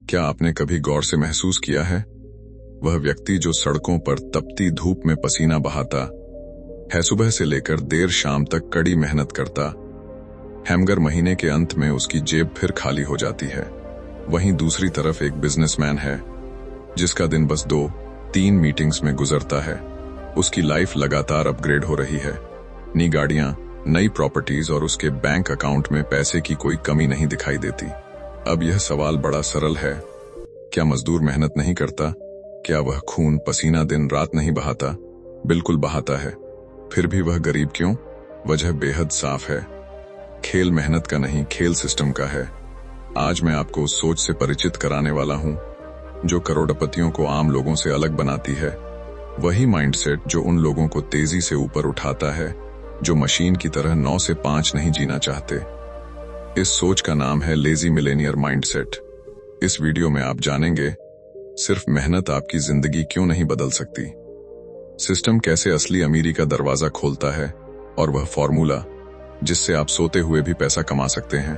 क्या आपने कभी गौर से महसूस किया है, वह व्यक्ति जो सड़कों पर तपती धूप में पसीना बहाता है, सुबह से लेकर देर शाम तक कड़ी मेहनत करता है, मगर महीने के अंत में उसकी जेब फिर खाली हो जाती है। वहीं दूसरी तरफ एक बिजनेसमैन है जिसका दिन बस 2-3 मीटिंग्स में गुजरता है। उसकी लाइफ लगातार अपग्रेड हो रही है, नई गाड़ियां, नई प्रॉपर्टीज और उसके बैंक अकाउंट में पैसे की कोई कमी नहीं दिखाई देती। अब यह सवाल बड़ा सरल है, क्या मजदूर मेहनत नहीं करता? क्या वह खून पसीना दिन रात नहीं बहाता? बिल्कुल बहाता है। फिर भी वह गरीब क्यों? वजह बेहद साफ है, खेल मेहनत का नहीं, खेल सिस्टम का है। आज मैं आपको उस सोच से परिचित कराने वाला हूं जो करोड़पतियों को आम लोगों से अलग बनाती है। वही माइंडसेट जो उन लोगों को तेजी से ऊपर उठाता है जो मशीन की तरह 9 से 5 नहीं जीना चाहते। इस सोच का नाम है लेजी मिलेनियर माइंडसेट। इस वीडियो में आप जानेंगे सिर्फ मेहनत आपकी जिंदगी क्यों नहीं बदल सकती, सिस्टम कैसे असली अमीरी का दरवाजा खोलता है, और वह फॉर्मूला जिससे आप सोते हुए भी पैसा कमा सकते हैं।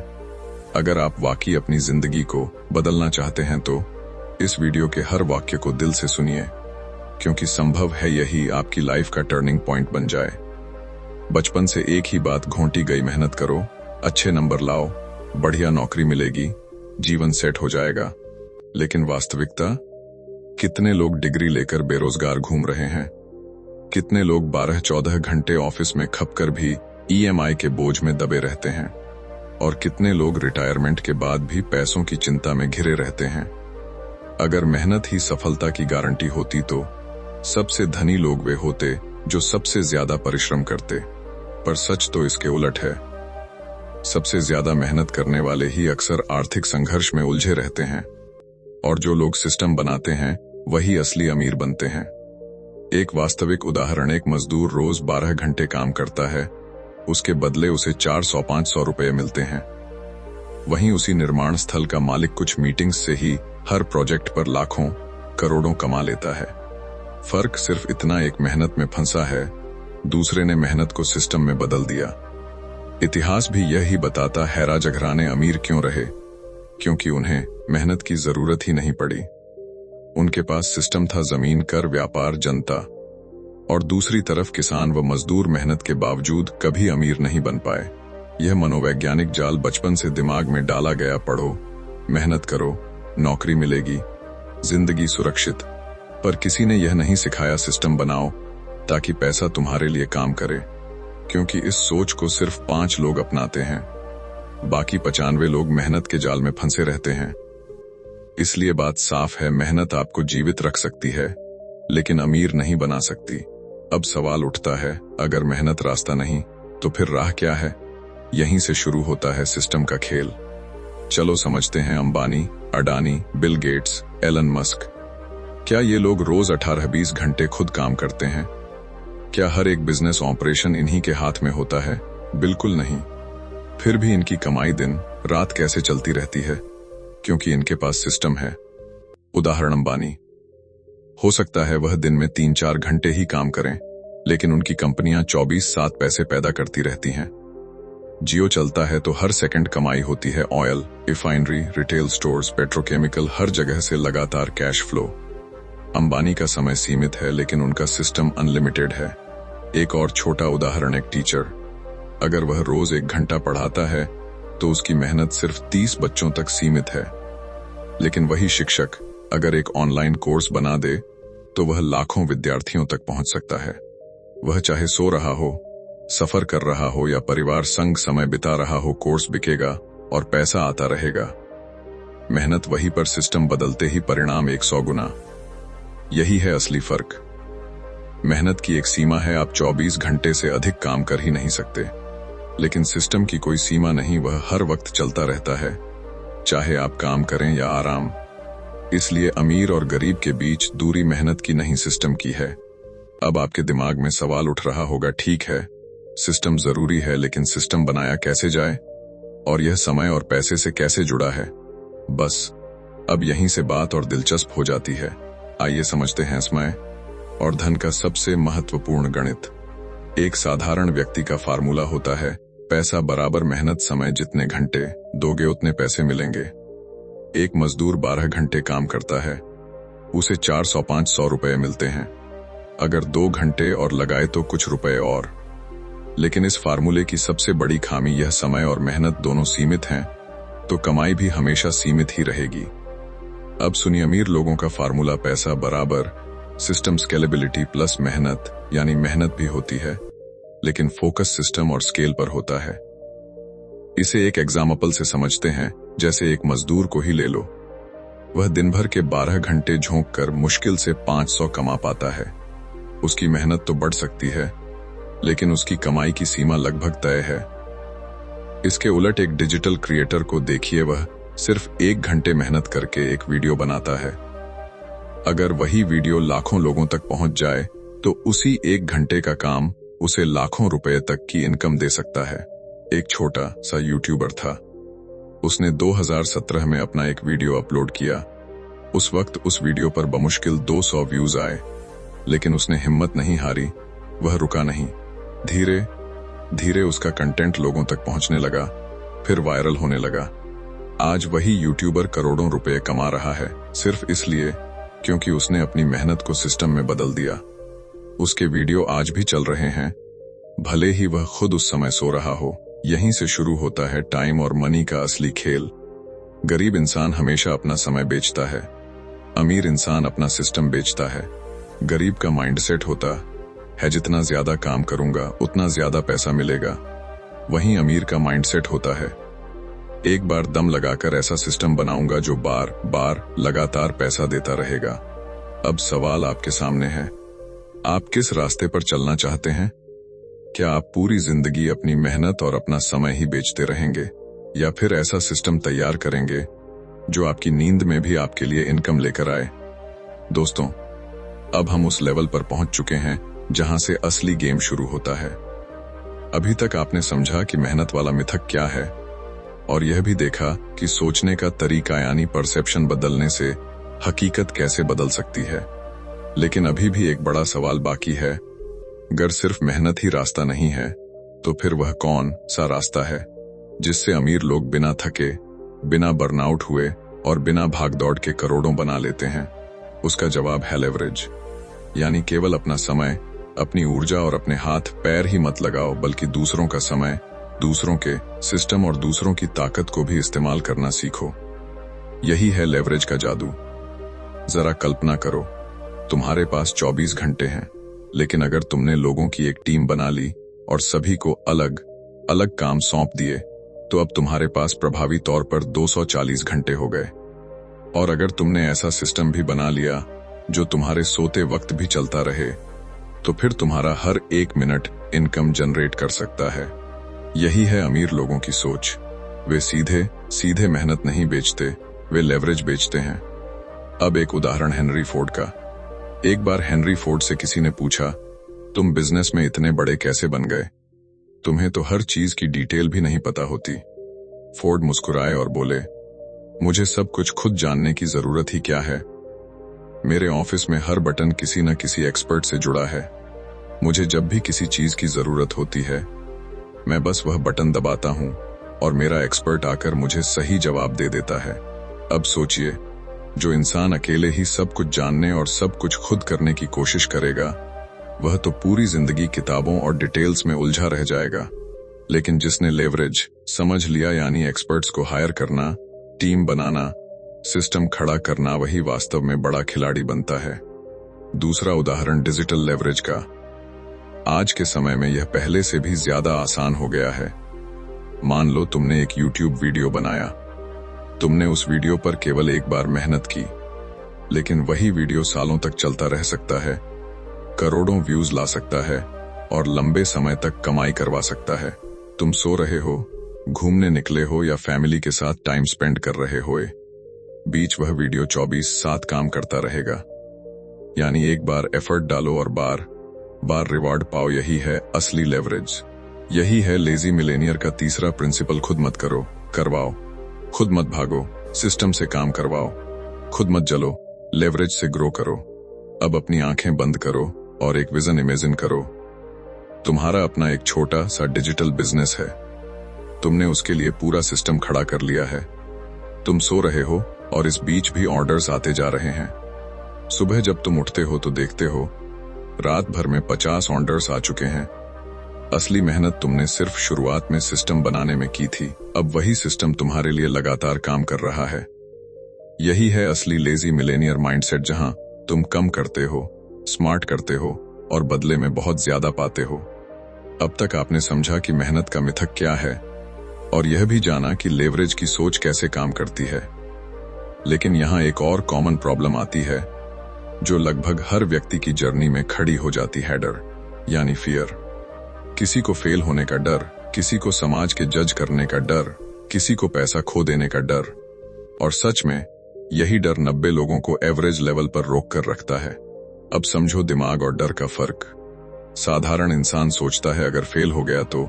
अगर आप वाकई अपनी जिंदगी को बदलना चाहते हैं तो इस वीडियो के हर वाक्य को दिल से सुनिए, क्योंकि संभव है यही आपकी लाइफ का टर्निंग पॉइंट बन जाए। बचपन से एक ही बात घोंटी गई, मेहनत करो, अच्छे नंबर लाओ, बढ़िया नौकरी मिलेगी, जीवन सेट हो जाएगा। लेकिन वास्तविकता, कितने लोग डिग्री लेकर बेरोजगार घूम रहे हैं? कितने लोग 12-14 घंटे ऑफिस में खपकर भी ईएमआई के बोझ में दबे रहते हैं? और कितने लोग रिटायरमेंट के बाद भी पैसों की चिंता में घिरे रहते हैं? अगर मेहनत ही सफलता की गारंटी होती तो सबसे धनी लोग वे होते जो सबसे ज्यादा परिश्रम करते। पर सच तो इसके उलट है। सबसे ज्यादा मेहनत करने वाले ही अक्सर आर्थिक संघर्ष में उलझे रहते हैं, और जो लोग सिस्टम बनाते हैं वही असली अमीर बनते हैं। एक वास्तविक उदाहरण, एक मजदूर रोज 12 घंटे काम करता है, उसके बदले उसे 400-500 रुपए मिलते हैं। वहीं उसी निर्माण स्थल का मालिक कुछ मीटिंग्स से ही हर प्रोजेक्ट पर लाखों करोड़ों कमा लेता है। फर्क सिर्फ इतना, एक मेहनत में फंसा है, दूसरे ने मेहनत को सिस्टम में बदल दिया। इतिहास भी यही बताता है, राजा घराने अमीर क्यों रहे? क्योंकि उन्हें मेहनत की जरूरत ही नहीं पड़ी। उनके पास सिस्टम था, जमीन, कर, व्यापार, जनता। और दूसरी तरफ किसान व मजदूर मेहनत के बावजूद कभी अमीर नहीं बन पाए। यह मनोवैज्ञानिक जाल बचपन से दिमाग में डाला गया, पढ़ो, मेहनत करो, नौकरी मिलेगी, जिंदगी सुरक्षित। पर किसी ने यह नहीं सिखाया सिस्टम बनाओ ताकि पैसा तुम्हारे लिए काम करे, क्योंकि इस सोच को सिर्फ 5 लोग अपनाते हैं, बाकी 95 लोग मेहनत के जाल में फंसे रहते हैं। इसलिए बात साफ है, मेहनत आपको जीवित रख सकती है लेकिन अमीर नहीं बना सकती। अब सवाल उठता है, अगर मेहनत रास्ता नहीं तो फिर राह क्या है? यहीं से शुरू होता है सिस्टम का खेल। चलो समझते हैं। Ambani, Adani, Bill Gates, Elon Musk, क्या ये लोग रोज 18-20 घंटे खुद काम करते हैं? क्या हर एक बिजनेस ऑपरेशन इन्हीं के हाथ में होता है? बिल्कुल नहीं। फिर भी इनकी कमाई दिन रात कैसे चलती रहती है? क्योंकि इनके पास सिस्टम है। उदाहरण, अंबानी, हो सकता है वह दिन में 3-4 घंटे ही काम करें, लेकिन उनकी कंपनियां 24/7 पैसे पैदा करती रहती हैं। जियो चलता है तो हर सेकंड कमाई होती है। Oil, refinery, retail stores, petrochemical, हर जगह से लगातार कैश फ्लो। अंबानी का समय सीमित है लेकिन उनका सिस्टम अनलिमिटेड है। एक और छोटा उदाहरण, एक टीचर, अगर वह रोज 1 घंटा पढ़ाता है तो उसकी मेहनत सिर्फ 30 बच्चों तक सीमित है। लेकिन वही शिक्षक अगर एक ऑनलाइन कोर्स बना दे तो वह लाखों विद्यार्थियों तक पहुंच सकता है। वह चाहे सो रहा हो, सफर कर रहा हो या परिवार संग समय बिता रहा हो, कोर्स बिकेगा और पैसा आता रहेगा। मेहनत वही, पर सिस्टम बदलते ही परिणाम 100 गुना। यही है असली फर्क। मेहनत की एक सीमा है, आप 24 घंटे से अधिक काम कर ही नहीं सकते। लेकिन सिस्टम की कोई सीमा नहीं, वह हर वक्त चलता रहता है, चाहे आप काम करें या आराम। इसलिए अमीर और गरीब के बीच दूरी मेहनत की नहीं, सिस्टम की है। अब आपके दिमाग में सवाल उठ रहा होगा, ठीक है, सिस्टम जरूरी है, लेकिन सिस्टम बनाया कैसे जाए? और यह समय और पैसे से कैसे जुड़ा है? बस अब यहीं से बात और दिलचस्प हो जाती है। आइए समझते हैं समय और धन का सबसे महत्वपूर्ण गणित। एक साधारण व्यक्ति का फार्मूला होता है, पैसा बराबर मेहनत, समय जितने घंटे दोगे उतने पैसे मिलेंगे। एक मजदूर 12 घंटे काम करता है, उसे 400-500 रुपए मिलते हैं। अगर 2 घंटे और लगाए तो कुछ रुपए और। लेकिन इस फार्मूले की सबसे बड़ी खामी यह समय और मेहनत दोनों सीमित हैं, तो कमाई भी हमेशा सीमित ही रहेगी। अब सुनिए अमीर लोगों का फार्मूला। पैसा बराबर सिस्टम स्केलेबिलिटी प्लस मेहनत, यानी मेहनत भी होती है लेकिन फोकस सिस्टम और स्केल पर होता है। इसे एक एग्जाम्पल से समझते हैं। जैसे एक मजदूर को ही ले लो। वह दिन भर के 12 घंटे झोंक कर मुश्किल से 500 कमा पाता है। उसकी मेहनत तो बढ़ सकती है लेकिन उसकी कमाई की सीमा लगभग तय है। इसके उलट एक डिजिटल क्रिएटर को देखिए, वह सिर्फ 1 घंटे मेहनत करके एक वीडियो बनाता है। अगर वही वीडियो लाखों लोगों तक पहुंच जाए तो उसी 1 घंटे का काम उसे लाखों रुपए तक की इनकम दे सकता है। एक छोटा सा यूट्यूबर था। उसने 2017 में अपना एक वीडियो अपलोड किया। उस वक्त उस वीडियो पर बमुश्किल 200 व्यूज आए, लेकिन उसने हिम्मत नहीं हारी। वह रुका नहीं। धीरे धीरे उसका कंटेंट लोगों तक पहुंचने लगा, फिर वायरल होने लगा। आज वही यूट्यूबर करोड़ों रुपए कमा रहा है, सिर्फ इसलिए क्योंकि उसने अपनी मेहनत को सिस्टम में बदल दिया। उसके वीडियो आज भी चल रहे हैं, भले ही वह खुद उस समय सो रहा हो। यहीं से शुरू होता है टाइम और मनी का असली खेल। गरीब इंसान हमेशा अपना समय बेचता है, अमीर इंसान अपना सिस्टम बेचता है। गरीब का माइंडसेट होता है जितना ज्यादा काम करूंगा उतना ज्यादा पैसा मिलेगा। वहीं अमीर का माइंडसेट होता है एक बार दम लगाकर ऐसा सिस्टम बनाऊंगा जो बार बार लगातार पैसा देता रहेगा। अब सवाल आपके सामने है, आप किस रास्ते पर चलना चाहते हैं? क्या आप पूरी जिंदगी अपनी मेहनत और अपना समय ही बेचते रहेंगे, या फिर ऐसा सिस्टम तैयार करेंगे जो आपकी नींद में भी आपके लिए इनकम लेकर आए? दोस्तों, अब हम उस लेवल पर पहुंच चुके हैं जहां से असली गेम शुरू होता है। अभी तक आपने समझा कि मेहनत वाला मिथक क्या है, और यह भी देखा कि सोचने का तरीका यानी परसेप्शन बदलने से हकीकत कैसे बदल सकती है। लेकिन अभी भी एक बड़ा सवाल बाकी है। अगर सिर्फ मेहनत ही रास्ता नहीं है, तो फिर वह कौन सा रास्ता है जिससे अमीर लोग बिना थके, बिना बर्नआउट हुए और बिना भागदौड़ के करोड़ों बना लेते हैं? उसका जवाब है लेवरेज। यानी केवल अपना समय, अपनी ऊर्जा और अपने हाथ पैर ही मत लगाओ, बल्कि दूसरों का समय, दूसरों के सिस्टम और दूसरों की ताकत को भी इस्तेमाल करना सीखो। यही है लेवरेज का जादू। जरा कल्पना करो, तुम्हारे पास 24 घंटे हैं, लेकिन अगर तुमने लोगों की एक टीम बना ली और सभी को अलग अलग काम सौंप दिए, तो अब तुम्हारे पास प्रभावी तौर पर 240 घंटे हो गए। और अगर तुमने ऐसा सिस्टम भी बना लिया जो तुम्हारे सोते वक्त भी चलता रहे, तो फिर तुम्हारा हर 1 मिनट इनकम जनरेट कर सकता है। यही है अमीर लोगों की सोच। वे सीधे सीधे मेहनत नहीं बेचते, वे लेवरेज बेचते हैं। अब एक उदाहरण हेनरी फोर्ड का। एक बार हेनरी फोर्ड से किसी ने पूछा, तुम बिजनेस में इतने बड़े कैसे बन गए? तुम्हें तो हर चीज की डिटेल भी नहीं पता होती। फोर्ड मुस्कुराए और बोले, मुझे सब कुछ खुद जानने की जरूरत ही क्या है। मेरे ऑफिस में हर बटन किसी न किसी एक्सपर्ट से जुड़ा है। मुझे जब भी किसी चीज की जरूरत होती है, मैं बस वह बटन दबाता हूं और मेरा एक्सपर्ट आकर मुझे सही जवाब दे देता है। अब सोचिए, जो इंसान अकेले ही सब कुछ जानने और सब कुछ खुद करने की कोशिश करेगा, वह तो पूरी जिंदगी किताबों और डिटेल्स में उलझा रह जाएगा। लेकिन जिसने लेवरेज समझ लिया, यानी एक्सपर्ट्स को हायर करना, टीम बनाना, सिस्टम खड़ा करना, वही वास्तव में बड़ा खिलाड़ी बनता है। दूसरा उदाहरण डिजिटल लेवरेज का। आज के समय में यह पहले से भी ज्यादा आसान हो गया है। मान लो तुमने एक YouTube वीडियो बनाया। तुमने उस वीडियो पर केवल एक बार मेहनत की, लेकिन वही वीडियो सालों तक चलता रह सकता है, करोड़ों व्यूज ला सकता है और लंबे समय तक कमाई करवा सकता है। तुम सो रहे हो, घूमने निकले हो या फैमिली के साथ टाइम स्पेंड कर रहे होए, बीच वह वीडियो 24/7 काम करता रहेगा। यानी एक बार एफर्ट डालो और बार बार रिवॉर्ड पाओ। यही है असली लेवरेज। यही है लेजी मिलेनियर का तीसरा प्रिंसिपल। खुद मत करो, करवाओ। खुद मत भागो, सिस्टम से काम करवाओ। खुद मत जलो, लेवरेज से ग्रो करो। अब अपनी आंखें बंद करो और एक विजन इमेजिन करो। तुम्हारा अपना एक छोटा सा डिजिटल बिजनेस है। तुमने उसके लिए पूरा सिस्टम खड़ा कर लिया है। तुम सो रहे हो, और इस बीच भी ऑर्डर्स आते जा रहे हैं। सुबह जब तुम उठते हो तो देखते हो रात भर में 50 ऑर्डर्स आ चुके हैं। असली मेहनत तुमने सिर्फ शुरुआत में सिस्टम बनाने में की थी, अब वही सिस्टम तुम्हारे लिए लगातार काम कर रहा है। यही है असली लेजी मिलेनियर माइंडसेट, जहां तुम कम करते हो, स्मार्ट करते हो और बदले में बहुत ज्यादा पाते हो। अब तक आपने समझा कि मेहनत का मिथक क्या है और यह भी जाना कि लेवरेज की सोच कैसे काम करती है। लेकिन यहां एक और कॉमन प्रॉब्लम आती है जो लगभग हर व्यक्ति की जर्नी में खड़ी हो जाती है, डर यानी फियर। किसी को फेल होने का डर, किसी को समाज के जज करने का डर, किसी को पैसा खो देने का डर। और सच में यही डर 90 लोगों को एवरेज लेवल पर रोक कर रखता है। अब समझो दिमाग और डर का फर्क। साधारण इंसान सोचता है अगर फेल हो गया तो,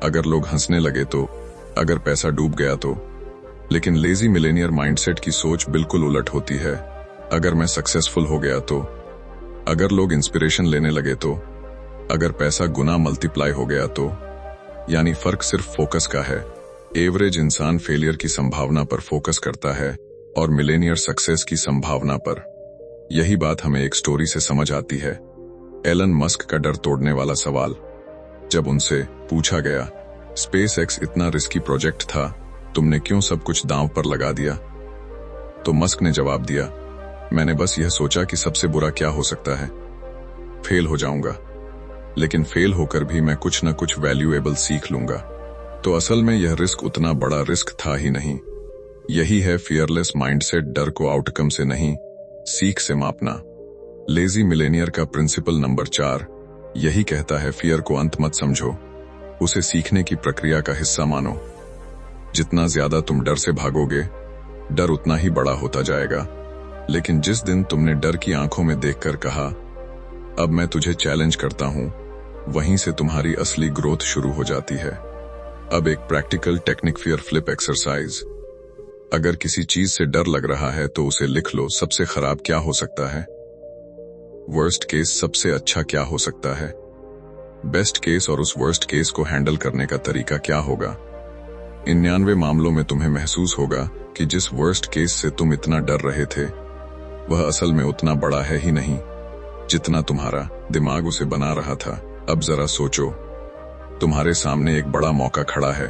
अगर लोग हंसने लगे तो, अगर पैसा डूब गया तो। लेकिन लेजी मिलेनियर माइंडसेट की सोच बिल्कुल उलट होती है। अगर मैं सक्सेसफुल हो गया तो, अगर लोग इंस्पिरेशन लेने लगे तो, अगर पैसा गुना मल्टीप्लाई हो गया तो। यानी फर्क सिर्फ फोकस का है। एवरेज इंसान फेलियर की संभावना पर फोकस करता है और मिलेनियर सक्सेस की संभावना पर। यही बात हमें एक स्टोरी से समझ आती है। एलन मस्क का डर तोड़ने वाला सवाल। जब उनसे पूछा गया, स्पेसएक्स इतना रिस्की प्रोजेक्ट था, तुमने क्यों सब कुछ दांव पर लगा दिया? तो मस्क ने जवाब दिया, मैंने बस यह सोचा कि सबसे बुरा क्या हो सकता है, फेल हो जाऊंगा, लेकिन फेल होकर भी मैं कुछ न कुछ वैल्यूएबल सीख लूंगा। तो असल में यह रिस्क उतना बड़ा रिस्क था ही नहीं। यही है फियरलेस माइंडसेट, डर को आउटकम से नहीं, सीख से मापना। लेजी मिलेनियर का प्रिंसिपल नंबर 4 यही कहता है, फियर को अंत मत समझो, उसे सीखने की प्रक्रिया का हिस्सा मानो। जितना ज्यादा तुम डर से भागोगे, डर उतना ही बड़ा होता जाएगा। लेकिन जिस दिन तुमने डर की आंखों में देखकर कहा, अब मैं तुझे चैलेंज करता हूं, वहीं से तुम्हारी असली ग्रोथ शुरू हो जाती है। अब एक practical technique, fear flip exercise. अगर किसी चीज से डर लग रहा है तो उसे लिख लो। सबसे खराब क्या हो सकता है? वर्स्ट केस सबसे अच्छा क्या हो सकता है? बेस्ट केस और उस वर्स्ट केस को हैंडल करने का तरीका क्या होगा? 99 मामलों में तुम्हें महसूस होगा कि जिस वर्स्ट केस से तुम इतना डर रहे थे, वह असल में उतना बड़ा है ही नहीं जितना तुम्हारा दिमाग उसे बना रहा था। अब जरा सोचो, तुम्हारे सामने एक बड़ा मौका खड़ा है,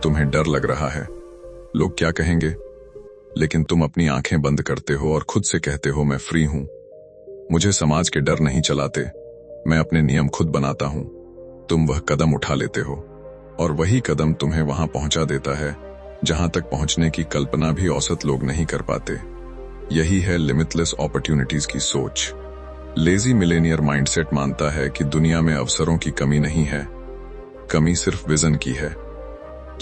तुम्हें डर लग रहा है, लोग क्या कहेंगे, लेकिन तुम अपनी आंखें बंद करते हो और खुद से कहते हो, मैं फ्री हूं, मुझे समाज के डर नहीं चलाते, मैं अपने नियम खुद बनाता हूं। तुम वह कदम उठा लेते हो और वही कदम तुम्हें वहां पहुंचा देता है जहां तक पहुंचने की कल्पना भी औसत लोग नहीं कर पाते। यही है लिमिटलेस अपॉर्चुनिटीज की सोच। लेजी मिलेनियर माइंडसेट मानता है कि दुनिया में अवसरों की कमी नहीं है, कमी सिर्फ विजन की है।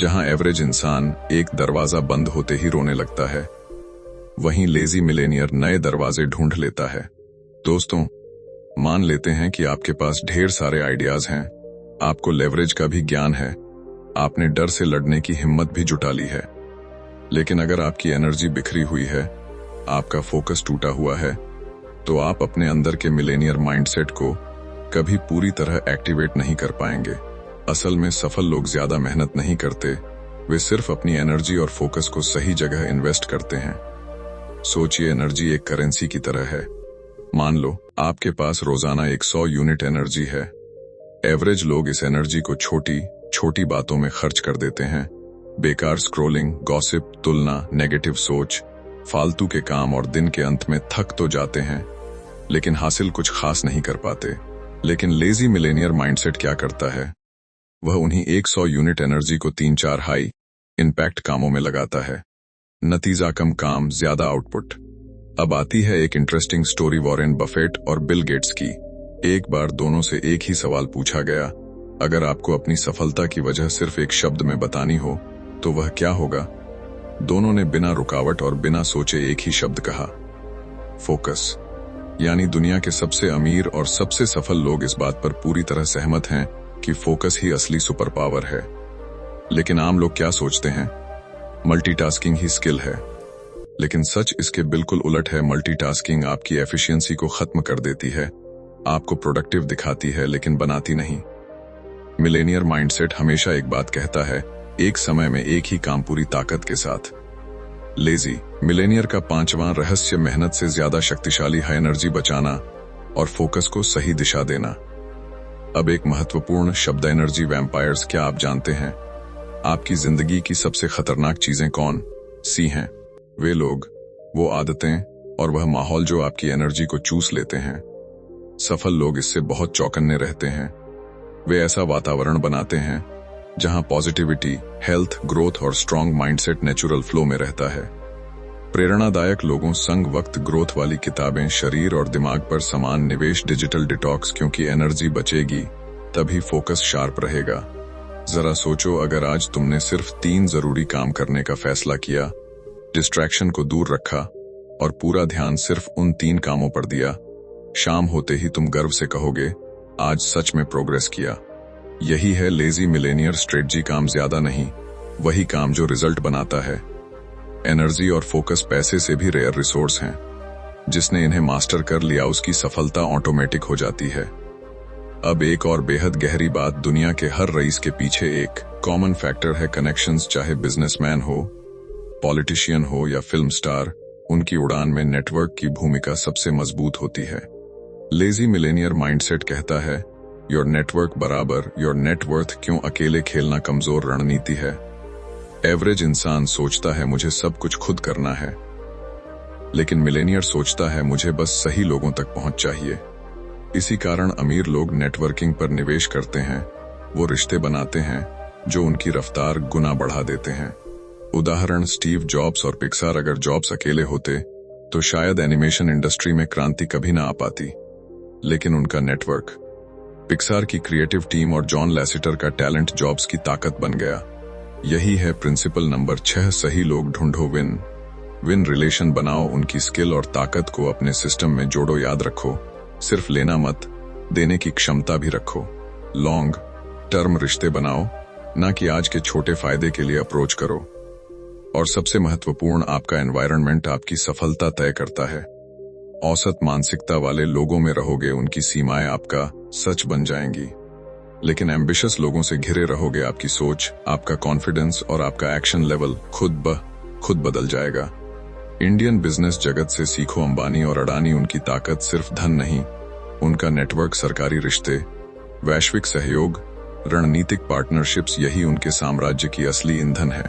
जहां एवरेज इंसान एक दरवाजा बंद होते ही रोने लगता है, वहीं लेजी मिलेनियर नए दरवाजे ढूंढ लेता है। दोस्तों, मान लेते हैं कि आपके पास ढेर सारे आइडियाज हैं, आपको लेवरेज का भी ज्ञान है, आपने डर से लड़ने की हिम्मत भी जुटा ली है। लेकिन अगर आपकी एनर्जी बिखरी हुई है, आपका फोकस टूटा हुआ है, तो आप अपने अंदर के मिलेनियर माइंडसेट को कभी पूरी तरह एक्टिवेट नहीं कर पाएंगे। असल में सफल लोग ज्यादा मेहनत नहीं करते, वे सिर्फ अपनी एनर्जी और फोकस को सही जगह इन्वेस्ट करते हैं। सोचिए, एनर्जी एक करेंसी की तरह है। मान लो आपके पास रोजाना 100 यूनिट एनर्जी है। एवरेज लोग इस एनर्जी को छोटी छोटी बातों में खर्च कर देते हैं। बेकार स्क्रोलिंग, गॉसिप, तुलना, नेगेटिव सोच, फालतू के काम, और दिन के अंत में थक तो जाते हैं लेकिन हासिल कुछ खास नहीं कर पाते। लेकिन लेजी मिलेनियर माइंडसेट क्या करता है? वह उन्हीं 100 यूनिट एनर्जी को 3-4 हाई इम्पैक्ट कामों में लगाता है। नतीजा कम काम, ज्यादा आउटपुट। अब आती है एक इंटरेस्टिंग स्टोरी वॉरेन बफेट और बिल गेट्स की। एक बार दोनों से एक ही सवाल पूछा गया, अगर आपको अपनी सफलता की वजह सिर्फ एक शब्द में बतानी हो तो वह क्या होगा? दोनों ने बिना रुकावट और बिना सोचे एक ही शब्द कहा, फोकस। यानी दुनिया के सबसे अमीर और सबसे सफल लोग इस बात पर पूरी तरह सहमत हैं कि फोकस ही असली सुपर पावर है। लेकिन आम लोग क्या सोचते हैं? मल्टीटास्किंग ही स्किल है। लेकिन सच इसके बिल्कुल उलट है। मल्टीटास्किंग आपकी एफिशिएंसी को खत्म कर देती है, आपको प्रोडक्टिव दिखाती है लेकिन बनाती नहीं। मिलेनियर माइंडसेट हमेशा एक बात कहता है, एक समय में एक ही काम पूरी ताकत के साथ। लेजी मिलेनियर का पांचवां रहस्य मेहनत से ज्यादा शक्तिशाली है एनर्जी बचाना और फोकस को सही दिशा देना। अब एक महत्वपूर्ण शब्द एनर्जी वैम्पायर्स। क्या आप जानते हैं आपकी जिंदगी की सबसे खतरनाक चीजें कौन सी हैं? वे लोग, वो आदतें और वह माहौल जो आपकी एनर्जी को चूस लेते हैं। सफल लोग इससे बहुत चौकन्ने रहते हैं। वे ऐसा वातावरण बनाते हैं जहां पॉजिटिविटी, हेल्थ, ग्रोथ और स्ट्रांग माइंडसेट नेचुरल फ्लो में रहता है। प्रेरणादायक लोगों संग वक्त, ग्रोथ वाली किताबें, शरीर और दिमाग पर समान निवेश, डिजिटल डिटॉक्स, क्योंकि एनर्जी बचेगी तभी फोकस शार्प रहेगा। जरा सोचो, अगर आज तुमने सिर्फ 3 जरूरी काम करने का फैसला किया, डिस्ट्रैक्शन को दूर रखा और पूरा ध्यान सिर्फ उन 3 कामों पर दिया, शाम होते ही तुम गर्व से कहोगे आज सच में प्रोग्रेस किया। यही है लेजी मिलेनियर स्ट्रेटजी। काम ज्यादा नहीं, वही काम जो रिजल्ट बनाता है। एनर्जी और फोकस पैसे से भी रेयर रिसोर्स हैं। जिसने इन्हें मास्टर कर लिया उसकी सफलता ऑटोमेटिक हो जाती है। अब एक और बेहद गहरी बात, दुनिया के हर रईस के पीछे एक कॉमन फैक्टर है, कनेक्शंस। चाहे बिजनेसमैन हो, पॉलिटिशियन हो या फिल्म स्टार, उनकी उड़ान में नेटवर्क की भूमिका सबसे मजबूत होती है। लेजी मिलेनियर माइंडसेट कहता है योर नेटवर्क बराबर योर नेटवर्थ। क्यों अकेले खेलना कमजोर रणनीति है? एवरेज इंसान सोचता है मुझे सब कुछ खुद करना है, लेकिन मिलेनियर सोचता है मुझे बस सही लोगों तक पहुंच चाहिए। इसी कारण अमीर लोग नेटवर्किंग पर निवेश करते हैं। वो रिश्ते बनाते हैं जो उनकी रफ्तार गुना बढ़ा देते हैं। उदाहरण स्टीव जॉब्स और पिक्सार। अगर जॉब्स अकेले होते तो शायद एनिमेशन इंडस्ट्री में क्रांति कभी ना आ पाती, लेकिन उनका नेटवर्क, पिक्सार की क्रिएटिव टीम और जॉन लैसेटर का टैलेंट जॉब्स की ताकत बन गया। यही है प्रिंसिपल नंबर 6, सही लोग ढूंढो, विन विन रिलेशन बनाओ। उनकी स्किल और ताकत को अपने सिस्टम में जोड़ो। याद रखो, सिर्फ लेना मत, देने की क्षमता भी रखो। लॉन्ग टर्म रिश्ते बनाओ, ना कि आज के छोटे फायदे के लिए अप्रोच करो। और सबसे महत्वपूर्ण, आपका एनवायरनमेंट आपकी सफलता तय करता है। औसत मानसिकता वाले लोगों में रहोगे, उनकी सीमाएं आपका सच बन जाएंगी। लेकिन एम्बिशियस लोगों से घिरे रहोगे, आपकी सोच, आपका कॉन्फिडेंस और आपका एक्शन लेवल खुद बदल जाएगा। इंडियन बिजनेस जगत से सीखो, अंबानी और अडानी, उनकी ताकत सिर्फ धन नहीं, उनका नेटवर्क, सरकारी रिश्ते, वैश्विक सहयोग, रणनीतिक पार्टनरशिप्स, यही उनके साम्राज्य की असली ईंधन है।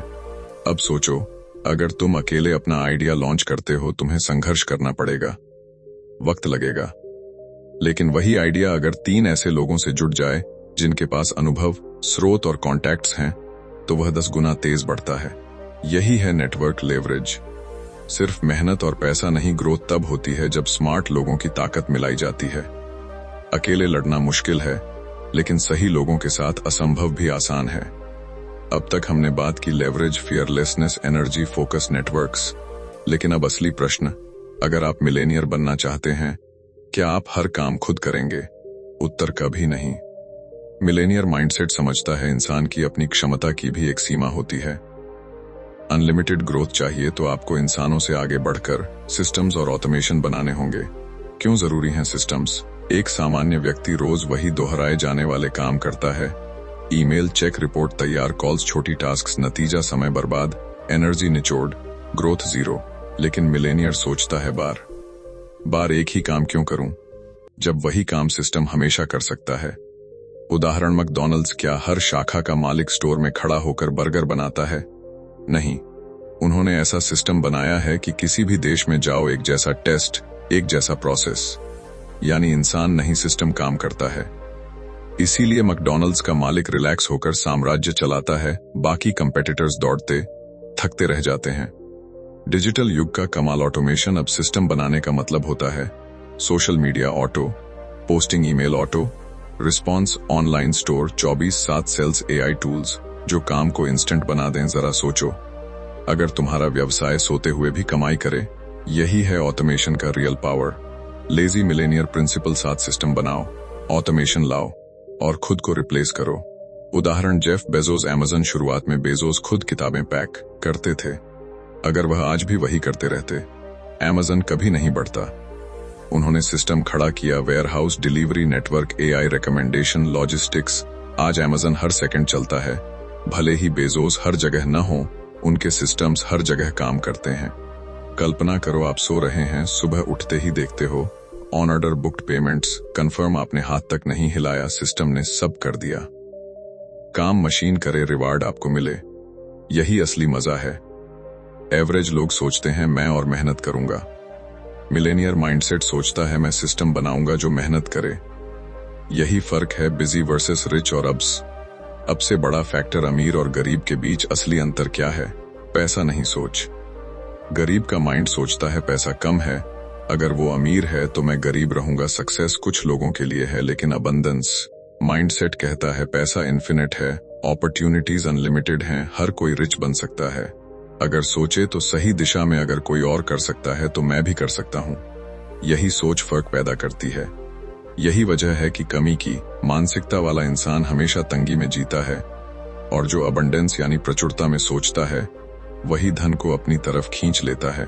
अब सोचो, अगर तुम अकेले अपना आइडिया लॉन्च करते हो, तुम्हें संघर्ष करना पड़ेगा, वक्त लगेगा। लेकिन वही आइडिया अगर 3 ऐसे लोगों से जुड़ जाए जिनके पास अनुभव, स्रोत और कॉन्टैक्ट्स हैं, तो वह 10 गुना तेज बढ़ता है। यही है नेटवर्क लेवरेज। सिर्फ मेहनत और पैसा नहीं, ग्रोथ तब होती है जब स्मार्ट लोगों की ताकत मिलाई जाती है। अकेले लड़ना मुश्किल है, लेकिन सही लोगों के साथ असंभव भी आसान है। अब तक हमने बात की leverage, fearlessness, energy, focus, networks. लेकिन अब असली प्रश्न, अगर आप मिलेनियर बनना चाहते हैं, क्या आप हर काम खुद करेंगे? उत्तर कभी नहीं। मिलेनियर माइंडसेट समझता है इंसान की अपनी क्षमता की भी एक सीमा होती है। अनलिमिटेड ग्रोथ चाहिए तो आपको इंसानों से आगे बढ़कर सिस्टम्स और ऑटोमेशन बनाने होंगे। क्यों जरूरी हैं सिस्टम्स? एक सामान्य व्यक्ति रोज वही दोहराए जाने वाले काम करता है। ईमेल चेक, रिपोर्ट तैयार, कॉल्स, छोटी टास्क्स, नतीजा समय बर्बाद, एनर्जी निचोड़, ग्रोथ जीरो। लेकिन मिलेनियर सोचता है बार बार एक ही काम क्यों करूं, जब वही काम सिस्टम हमेशा कर सकता है। उदाहरण मैकडॉनल्ड्स। क्या हर शाखा का मालिक स्टोर में खड़ा होकर बर्गर बनाता है? नहीं, उन्होंने ऐसा सिस्टम बनाया है कि किसी भी देश में जाओ, एक जैसा टेस्ट, एक जैसा प्रोसेस। यानी इंसान नहीं, सिस्टम काम करता है। इसीलिए मैकडॉनल्ड्स का मालिक रिलैक्स होकर साम्राज्य चलाता है, बाकी कंपेटिटर्स दौड़ते थकते रह जाते हैं। डिजिटल युग का कमाल ऑटोमेशन। अब सिस्टम बनाने का मतलब होता है social media auto, posting email auto, response online store, 24/7 sales, AI tools जो काम को इंस्टेंट बना दें। जरा सोचो, अगर तुम्हारा व्यवसाय सोते हुए भी कमाई करे, यही है ऑटोमेशन का real power. Lazy millionaire principle 7 system बनाओ, ऑटोमेशन लाओ और खुद को रिप्लेस करो। उदाहरण जेफ बेजोस, अमेज़न। शुरुआत में बेजोस खुद किताबें पैक करते थे। अगर वह आज भी वही करते रहते, अमेज़न कभी नहीं बढ़ता। उन्होंने सिस्टम खड़ा किया, warehouse, delivery network, AI recommendation, logistics. आज अमेज़न हर सेकंड चलता है। भले ही बेजोस हर जगह न हो, उनके सिस्टम्स हर जगह काम करते हैं। कल्पना करो आप सो रहे हैं, सुबह उठते ही देखते हो on order booked payments, confirm आपने हाथ तक नहीं हिलाया, सिस्टम ने सब कर दिया। काम मशीन करे, रिवार्ड आपको मिले। यही असली मजा है। एवरेज लोग सोचते हैं मैं और मेहनत करूंगा। मिलेनियर माइंडसेट सोचता है मैं सिस्टम बनाऊंगा जो मेहनत करे। यही फर्क है बिजी वर्सेस रिच और अब्स। अब से बड़ा फैक्टर अमीर और गरीब के बीच असली अंतर क्या है? पैसा नहीं सोच। गरीब का माइंड सोचता है पैसा कम है, अगर वो अमीर है तो मैं गरीब रहूंगा। सक्सेस कुछ लोगों के लिए है, लेकिन अबंडेंस माइंडसेट कहता है पैसा इन्फिनिट है, अपॉर्चुनिटीज अनलिमिटेड हैं, हर कोई रिच बन सकता है अगर सोचे तो सही दिशा में। अगर कोई और कर सकता है तो मैं भी कर सकता हूं। यही सोच फर्क पैदा करती है। यही वजह है कि कमी की मानसिकता वाला इंसान हमेशा तंगी में जीता है, और जो अबंडेंस यानी प्रचुरता में सोचता है वही धन को अपनी तरफ खींच लेता है।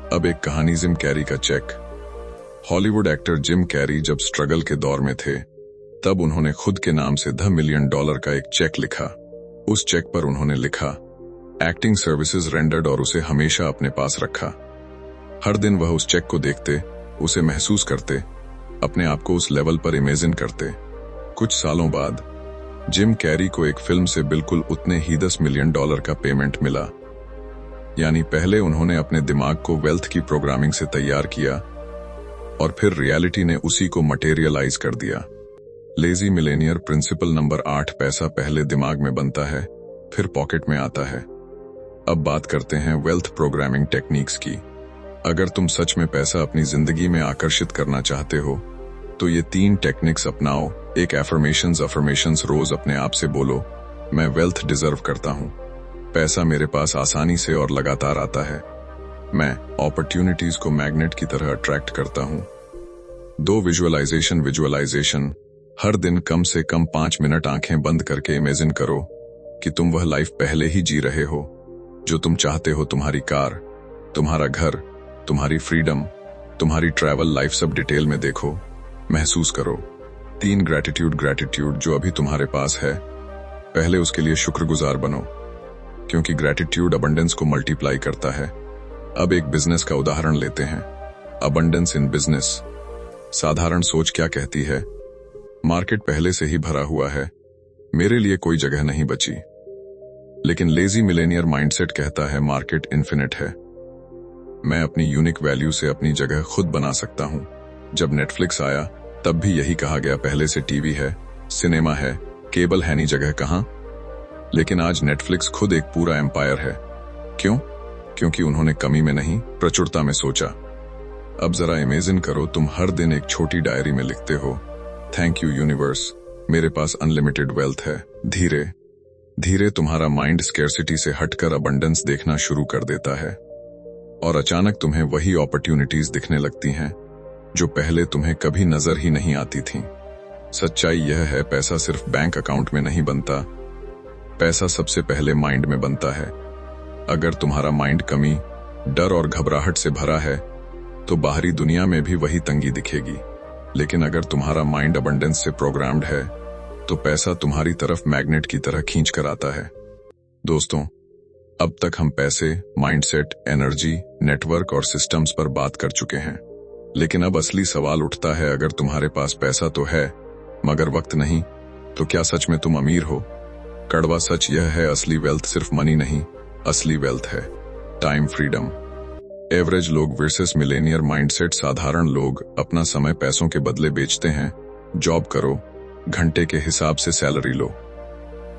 अब एक कहानी, जिम कैरी का check. Hollywood actor Jim Carrey जब स्ट्रगल के दौर में थे, तब उन्होंने खुद के नाम से $10 मिलियन का एक चेक लिखा। उस चेक पर उन्होंने लिखा एक्टिंग सर्विसेज रेंडर्ड, और उसे हमेशा अपने पास रखा। हर दिन वह उस चेक को देखते, उसे महसूस करते, अपने आप को उस लेवल पर इमेजिन करते। कुछ सालों बाद जिम कैरी को एक फिल्म से बिल्कुल उतने ही $10 मिलियन का पेमेंट मिला। यानी पहले उन्होंने अपने दिमाग को वेल्थ की प्रोग्रामिंग से तैयार किया, और फिर रियलिटी ने उसी को मटेरियलाइज कर दिया। लेजी मिलेनियर प्रिंसिपल नंबर 8, पैसा पहले दिमाग में बनता है, फिर पॉकेट में आता है। अब बात करते हैं वेल्थ प्रोग्रामिंग टेक्निक्स की। अगर तुम सच में पैसा अपनी जिंदगी में आकर्षित करना चाहते हो तो ये 3 टेक्निक्स अपनाओ। एक, अफर्मेशंस रोज अपने आप से बोलो, मैं वेल्थ डिजर्व करता हूं, पैसा मेरे पास आसानी से और लगातार आता है, मैं अपॉर्चुनिटीज को मैग्नेट की तरह अट्रैक्ट करता हूं। 2, विजुअलाइजेशन हर दिन कम से कम 5 मिनट आंखें बंद करके इमेजिन करो कि तुम वह लाइफ पहले ही जी रहे हो जो तुम चाहते हो। तुम्हारी कार, तुम्हारा घर, तुम्हारी फ्रीडम, तुम्हारी ट्रैवल लाइफ, सब डिटेल में देखो, महसूस करो। 3, ग्रैटिट्यूड जो अभी तुम्हारे पास है, पहले उसके लिए शुक्रगुजार बनो, क्योंकि ग्रैटिट्यूड अबंडेंस को मल्टीप्लाई करता है। अब एक बिजनेस का उदाहरण लेते हैं, अबंडेंस इन बिजनेस। साधारण सोच क्या कहती है? मार्केट पहले से ही भरा हुआ है, मेरे लिए कोई जगह नहीं बची। लेकिन लेजी मिलेनियर माइंडसेट कहता है मार्केट इन्फिनिट है, मैं अपनी यूनिक वैल्यू से अपनी जगह खुद बना सकता हूं। जब नेटफ्लिक्स आया तब भी यही कहा गया, पहले से टीवी है, सिनेमा है, केबल है नहीं, जगह कहां? लेकिन आज नेटफ्लिक्स खुद एक पूरा एम्पायर है। क्यों? क्योंकि उन्होंने कमी में नहीं, प्रचुरता में सोचा। अब जरा इमेजिन करो, तुम हर दिन एक छोटी डायरी में लिखते हो, थैंक यू यूनिवर्स, मेरे पास अनलिमिटेड वेल्थ है। धीरे धीरे तुम्हारा माइंड स्कैर्सिटी से हटकर अबंडेंस देखना शुरू कर देता है, और अचानक तुम्हें वही अपॉर्चुनिटीज दिखने लगती हैं जो पहले तुम्हें कभी नजर ही नहीं आती थीं। सच्चाई यह है, पैसा सिर्फ बैंक अकाउंट में नहीं बनता, पैसा सबसे पहले माइंड में बनता है। अगर तुम्हारा माइंड कमी, डर और घबराहट से भरा है तो बाहरी दुनिया में भी वही तंगी दिखेगी। लेकिन अगर तुम्हारा माइंड अबंडेंस से प्रोग्राम्ड है तो पैसा तुम्हारी तरफ मैग्नेट की तरह खींच कर आता है। दोस्तों, अब तक हम पैसे, माइंडसेट, एनर्जी, नेटवर्क और सिस्टम्स पर बात कर चुके हैं, लेकिन अब असली सवाल उठता है, अगर तुम्हारे पास पैसा तो है मगर वक्त नहीं, तो क्या सच में तुम अमीर हो? कड़वा सच यह है, असली वेल्थ सिर्फ मनी नहीं, असली वेल्थ है टाइम फ्रीडम। एवरेज लोग वर्सेस मिलेनियर माइंडसेट। साधारण लोग अपना समय पैसों के बदले बेचते हैं, जॉब करो, घंटे के हिसाब से सैलरी लो।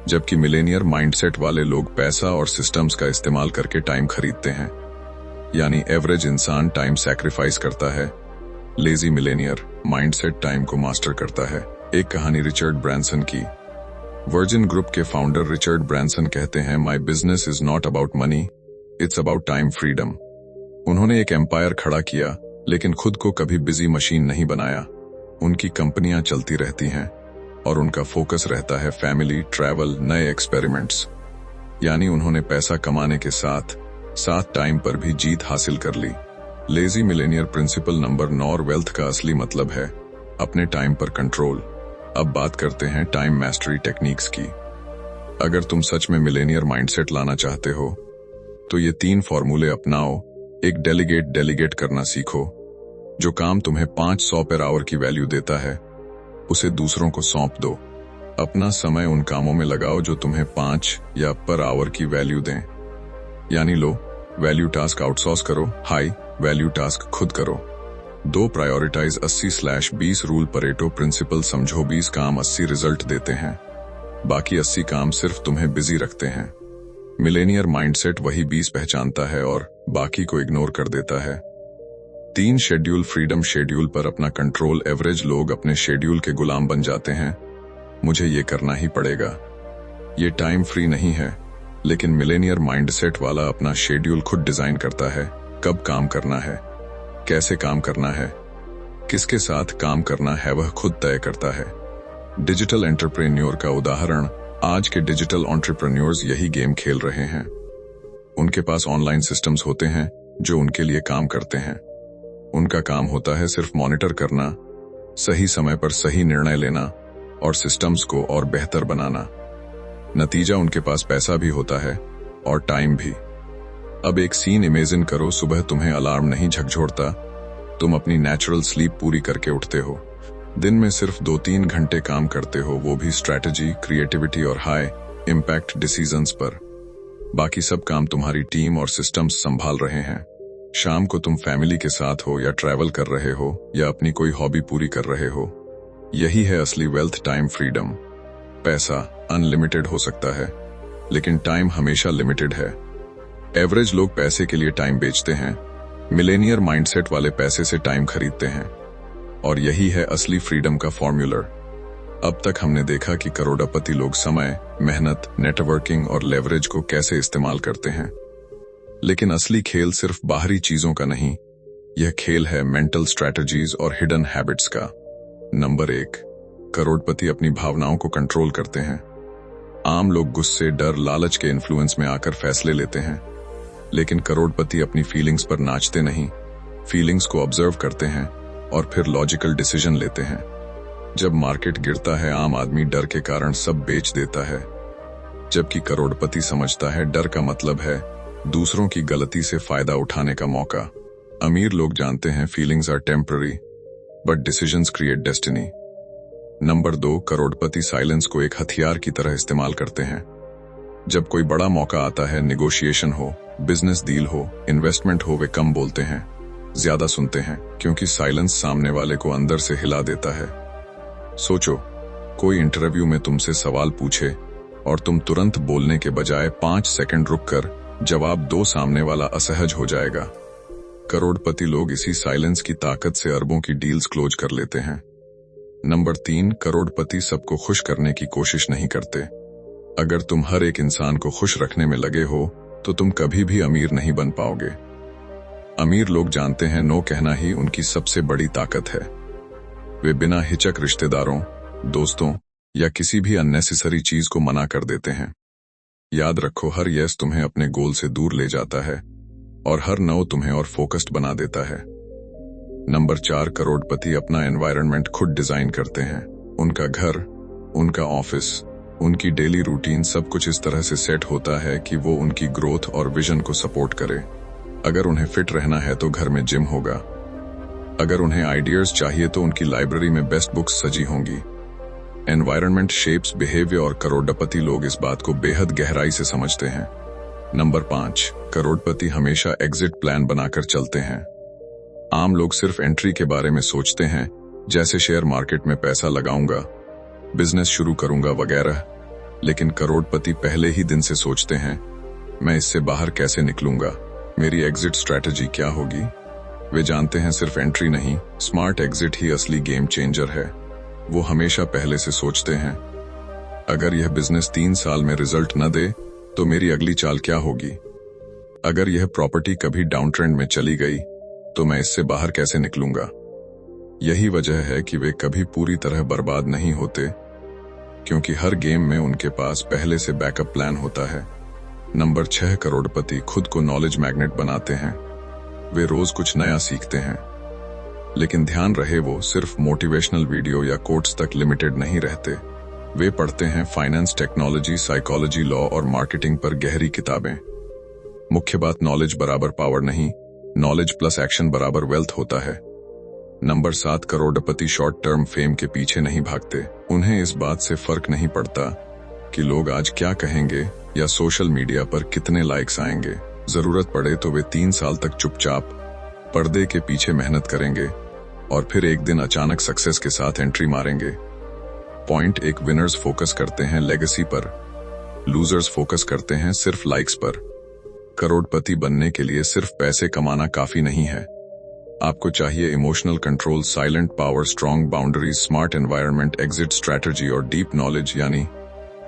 जबकि मिलेनियर माइंडसेट वाले लोग पैसा और सिस्टम्स का इस्तेमाल करके टाइम खरीदते हैं। यानी एवरेज इंसान टाइम सैक्रिफाइस करता है, लेजी मिलेनियर माइंडसेट टाइम को मास्टर करता है। एक कहानी रिचर्ड ब्रांसन की। वर्जिन ग्रुप के फाउंडर रिचर्ड ब्रांसन कहते हैं, my business is not about money, it's about time freedom. उन्होंने एक एम्पायर खड़ा किया, लेकिन खुद को कभी बिजी मशीन नहीं बनाया। उनकी कंपनियां चलती रहती हैं और उनका फोकस रहता है फैमिली, ट्रैवल, नए एक्सपेरिमेंट्स। यानी उन्होंने पैसा कमाने के साथ साथ टाइम पर भी जीत हासिल कर ली। Lazy millionaire principle number 9, wealth का असली मतलब है अपने टाइम पर कंट्रोल। अब बात करते हैं टाइम मैस्टरी टेक्निक्स की। अगर तुम सच में मिलेनियर माइंडसेट लाना चाहते हो तो ये 3 फॉर्मूले अपनाओ। एक, डेलीगेट करना सीखो। जो काम तुम्हें 500 पर आवर की वैल्यू देता है उसे दूसरों को सौंप दो। अपना समय उन कामों में लगाओ जो तुम्हें 5 या पर आवर की वैल्यू दें। यानी लो वैल्यू टास्क आउटसोर्स करो, हाई वैल्यू टास्क खुद करो। 2, प्रायोरिटाइज 80/20 रूल, परेटो प्रिंसिपल समझो। 20 काम 80 रिजल्ट देते हैं, बाकी 80 काम सिर्फ तुम्हें बिजी रखते हैं। मिलेनियर माइंडसेट वही 20 पहचानता है और बाकी को इग्नोर कर देता है। 3, शेड्यूल फ्रीडम, शेड्यूल पर अपना कंट्रोल। एवरेज लोग अपने शेड्यूल के गुलाम बन जाते हैं। मुझे ये करना ही पड़ेगा, ये टाइम फ्री नहीं है। लेकिन मिलेनियर माइंडसेट वाला अपना शेड्यूल खुद डिजाइन करता है। कब काम करना है, कैसे काम करना है, किसके साथ काम करना है, वह खुद तय करता है। डिजिटल एंटरप्रेन्योर का उदाहरण, आज के डिजिटल एंटरप्रेन्योर्स यही गेम खेल रहे हैं। उनके पास ऑनलाइन सिस्टम्स होते हैं जो उनके लिए काम करते हैं। उनका काम होता है सिर्फ मॉनिटर करना, सही समय पर सही निर्णय लेना और सिस्टम्स को और बेहतर बनाना। नतीजा, उनके पास पैसा भी होता है और टाइम भी। अब एक सीन इमेजिन करो, सुबह तुम्हें अलार्म नहीं झकझोरता, तुम अपनी नेचुरल स्लीप पूरी करके उठते हो। दिन में सिर्फ 2-3 घंटे काम करते हो, वो भी स्ट्रैटेजी, क्रिएटिविटी और हाई इम्पैक्ट डिसीजंस पर। बाकी सब काम तुम्हारी टीम और सिस्टम्स संभाल रहे हैं। शाम को तुम फैमिली के साथ हो या ट्रैवल कर रहे हो या अपनी कोई हॉबी पूरी कर रहे हो। यही है असली वेल्थ, टाइम फ्रीडम। पैसा अनलिमिटेड हो सकता है लेकिन टाइम हमेशा लिमिटेड है। एवरेज लोग पैसे के लिए टाइम बेचते हैं, मिलेनियर माइंडसेट वाले पैसे से टाइम खरीदते हैं। और यही है असली फ्रीडम का फॉर्मूला। अब तक हमने देखा कि करोड़पति लोग समय, मेहनत, नेटवर्किंग और लेवरेज को कैसे इस्तेमाल करते हैं। लेकिन असली खेल सिर्फ बाहरी चीजों का नहीं, यह खेल है मेंटल स्ट्रैटेजीज और हिडन हैबिट्स का। नंबर 1, करोड़पति अपनी भावनाओं को कंट्रोल करते हैं। आम लोग गुस्से, डर, लालच के इन्फ्लुएंस में आकर फैसले लेते हैं, लेकिन करोड़पति अपनी फीलिंग्स पर नाचते नहीं, फीलिंग्स को ऑब्जर्व करते हैं और फिर लॉजिकल डिसीजन लेते हैं। जब मार्केट गिरता है, आम आदमी डर के कारण सब बेच देता है, जबकि करोड़पति समझता है डर का मतलब है दूसरों की गलती से फायदा उठाने का मौका। अमीर लोग जानते हैं feelings are temporary but decisions create destiny. Number 2, करोड़पति साइलेंस को एक हथियार की तरह इस्तेमाल करते हैं। जब कोई बड़ा मौका आता है, निगोशिएशन हो, बिजनेस डील हो, इन्वेस्टमेंट हो, वे कम बोलते हैं, ज्यादा सुनते हैं, क्योंकि साइलेंस सामने वाले को अंदर से हिला देता है। सोचो, कोई इंटरव्यू में तुमसे सवाल पूछे और तुम तुरंत बोलने के बजाय 5 सेकंड रुककर जवाब दो, सामने वाला असहज हो जाएगा। करोड़पति लोग इसी साइलेंस की ताकत से अरबों की डील्स क्लोज कर लेते हैं। नंबर 3, करोड़पति सबको खुश करने की कोशिश नहीं करते। अगर तुम हर एक इंसान को खुश रखने में लगे हो तो तुम कभी भी अमीर नहीं बन पाओगे। अमीर लोग जानते हैं नो कहना ही उनकी सबसे बड़ी ताकत है। वे बिना हिचक रिश्तेदारों, दोस्तों या किसी भी अननेसेसरी चीज को मना कर देते हैं। याद रखो, हर यस तुम्हें अपने गोल से दूर ले जाता है और हर नो तुम्हें और फोकस्ड बना देता है। नंबर 4, करोड़पति अपना एनवायरनमेंट खुद डिजाइन करते हैं। उनका घर, उनका ऑफिस, उनकी डेली रूटीन, सब कुछ इस तरह से सेट होता है कि वो उनकी ग्रोथ और विजन को सपोर्ट करे। अगर उन्हें फिट रहना है तो घर में जिम होगा। अगर उन्हें आइडियाज चाहिए तो उनकी लाइब्रेरी में बेस्ट बुक्स सजी होंगी। एनवायरनमेंट शेप्स बिहेवियर और करोड़पति लोग इस बात को बेहद गहराई से समझते हैं। नंबर 5, करोड़पति हमेशा एग्जिट प्लान बनाकर चलते हैं। आम लोग सिर्फ एंट्री के बारे में सोचते हैं, जैसे शेयर मार्केट में पैसा लगाऊंगा, बिजनेस शुरू करूंगा वगैरह, लेकिन करोड़पति पहले ही दिन से सोचते हैं, मैं इससे बाहर कैसे निकलूंगा, मेरी एग्जिट स्ट्रैटेजी क्या होगी। वे जानते हैं सिर्फ एंट्री नहीं, स्मार्ट एग्जिट ही असली गेम चेंजर है। वो हमेशा पहले से सोचते हैं, अगर यह बिजनेस 3 साल में रिजल्ट न दे तो मेरी अगली चाल क्या होगी। अगर यह प्रॉपर्टी कभी डाउन ट्रेंड में चली गई तो मैं इससे बाहर कैसे निकलूंगा। यही वजह है कि वे कभी पूरी तरह बर्बाद नहीं होते, क्योंकि हर गेम में उनके पास पहले से बैकअप प्लान होता है। नंबर 6, करोड़पति खुद को नॉलेज मैग्नेट बनाते हैं। वे रोज कुछ नया सीखते हैं, लेकिन ध्यान रहे वो सिर्फ मोटिवेशनल वीडियो या कोट्स तक लिमिटेड नहीं रहते। वे पढ़ते हैं फाइनेंस, टेक्नोलॉजी, साइकोलॉजी, लॉ और मार्केटिंग पर गहरी किताबें। मुख्य बात नॉलेज बराबर पावर नहीं, नॉलेज प्लस एक्शन बराबर वेल्थ होता है। नंबर 7, करोड़पति शॉर्ट टर्म फेम के पीछे नहीं भागते। उन्हें इस बात से फर्क नहीं पड़ता कि लोग आज क्या कहेंगे या सोशल मीडिया पर कितने लाइक्स आएंगे। जरूरत पड़े तो वे 3 साल तक चुपचाप पर्दे के पीछे मेहनत करेंगे और फिर एक दिन अचानक सक्सेस के साथ एंट्री मारेंगे। पॉइंट 1, विनर्स फोकस करते हैं लेगेसी पर, लूजर्स फोकस करते हैं सिर्फ लाइक्स पर। करोड़पति बनने के लिए सिर्फ पैसे कमाना काफी नहीं है, आपको चाहिए emotional control, silent power, strong boundaries, smart environment, exit strategy और डीप नॉलेज। यानी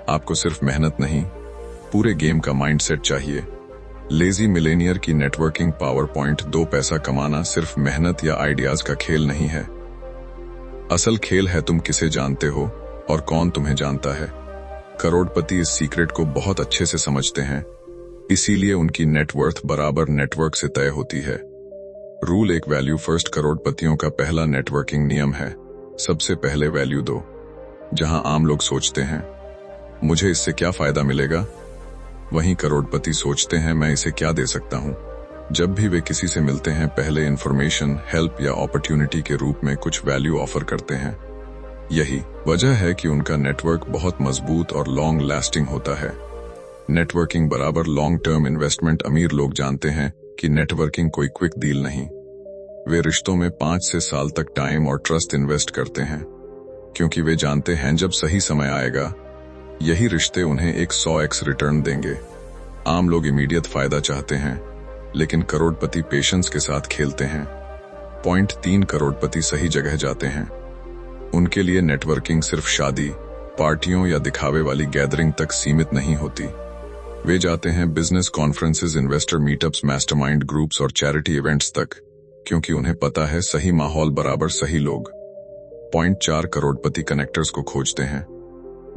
आपको सिर्फ मेहनत नहीं, पूरे गेम का माइंडसेट चाहिए। लेजी मिलेनियर की नेटवर्किंग पावर। पॉइंट 2, पैसा कमाना सिर्फ मेहनत या आइडियाज का खेल नहीं है, असल खेल है तुम किसे जानते हो और कौन तुम्हें जानता है। करोड़पति इस सीक्रेट को बहुत अच्छे से समझते हैं, इसीलिए उनकी नेटवर्थ बराबर नेटवर्क से तय होती है। Rule 1, value first. करोड़पतियों का पहला नेटवर्किंग नियम है, सबसे पहले वैल्यू दो। जहां आम लोग सोचते हैं मुझे इससे क्या फायदा मिलेगा, वहीं करोड़पति सोचते हैं मैं इसे क्या दे सकता हूं। जब भी वे किसी से मिलते हैं पहले इंफॉर्मेशन, हेल्प या अपॉर्चुनिटी के रूप में कुछ वैल्यू ऑफर करते हैं। यही वजह है कि उनका नेटवर्क बहुत मजबूत और लॉन्ग लास्टिंग होता है। नेटवर्किंग बराबर लॉन्ग टर्म इन्वेस्टमेंट। अमीर लोग जानते हैं कि नेटवर्किंग कोई क्विक डील नहीं, वे रिश्तों में 5 से साल तक टाइम और ट्रस्ट इन्वेस्ट करते हैं, क्योंकि वे जानते हैं जब सही समय आएगा यही रिश्ते उन्हें एक 100x रिटर्न देंगे। आम लोग इमीडिएट फायदा चाहते हैं, लेकिन करोड़पति पेशेंस के साथ खेलते हैं। पॉइंट 3, करोड़पति सही जगह जाते हैं। उनके लिए नेटवर्किंग सिर्फ शादी, पार्टियों या दिखावे वाली गैदरिंग तक सीमित नहीं होती। वे जाते हैं business conferences, investor meetups, mastermind groups और चैरिटी इवेंट्स तक, क्योंकि उन्हें पता है सही माहौल बराबर सही लोग। पॉइंट 4, करोड़पति कनेक्टर्स को खोजते हैं।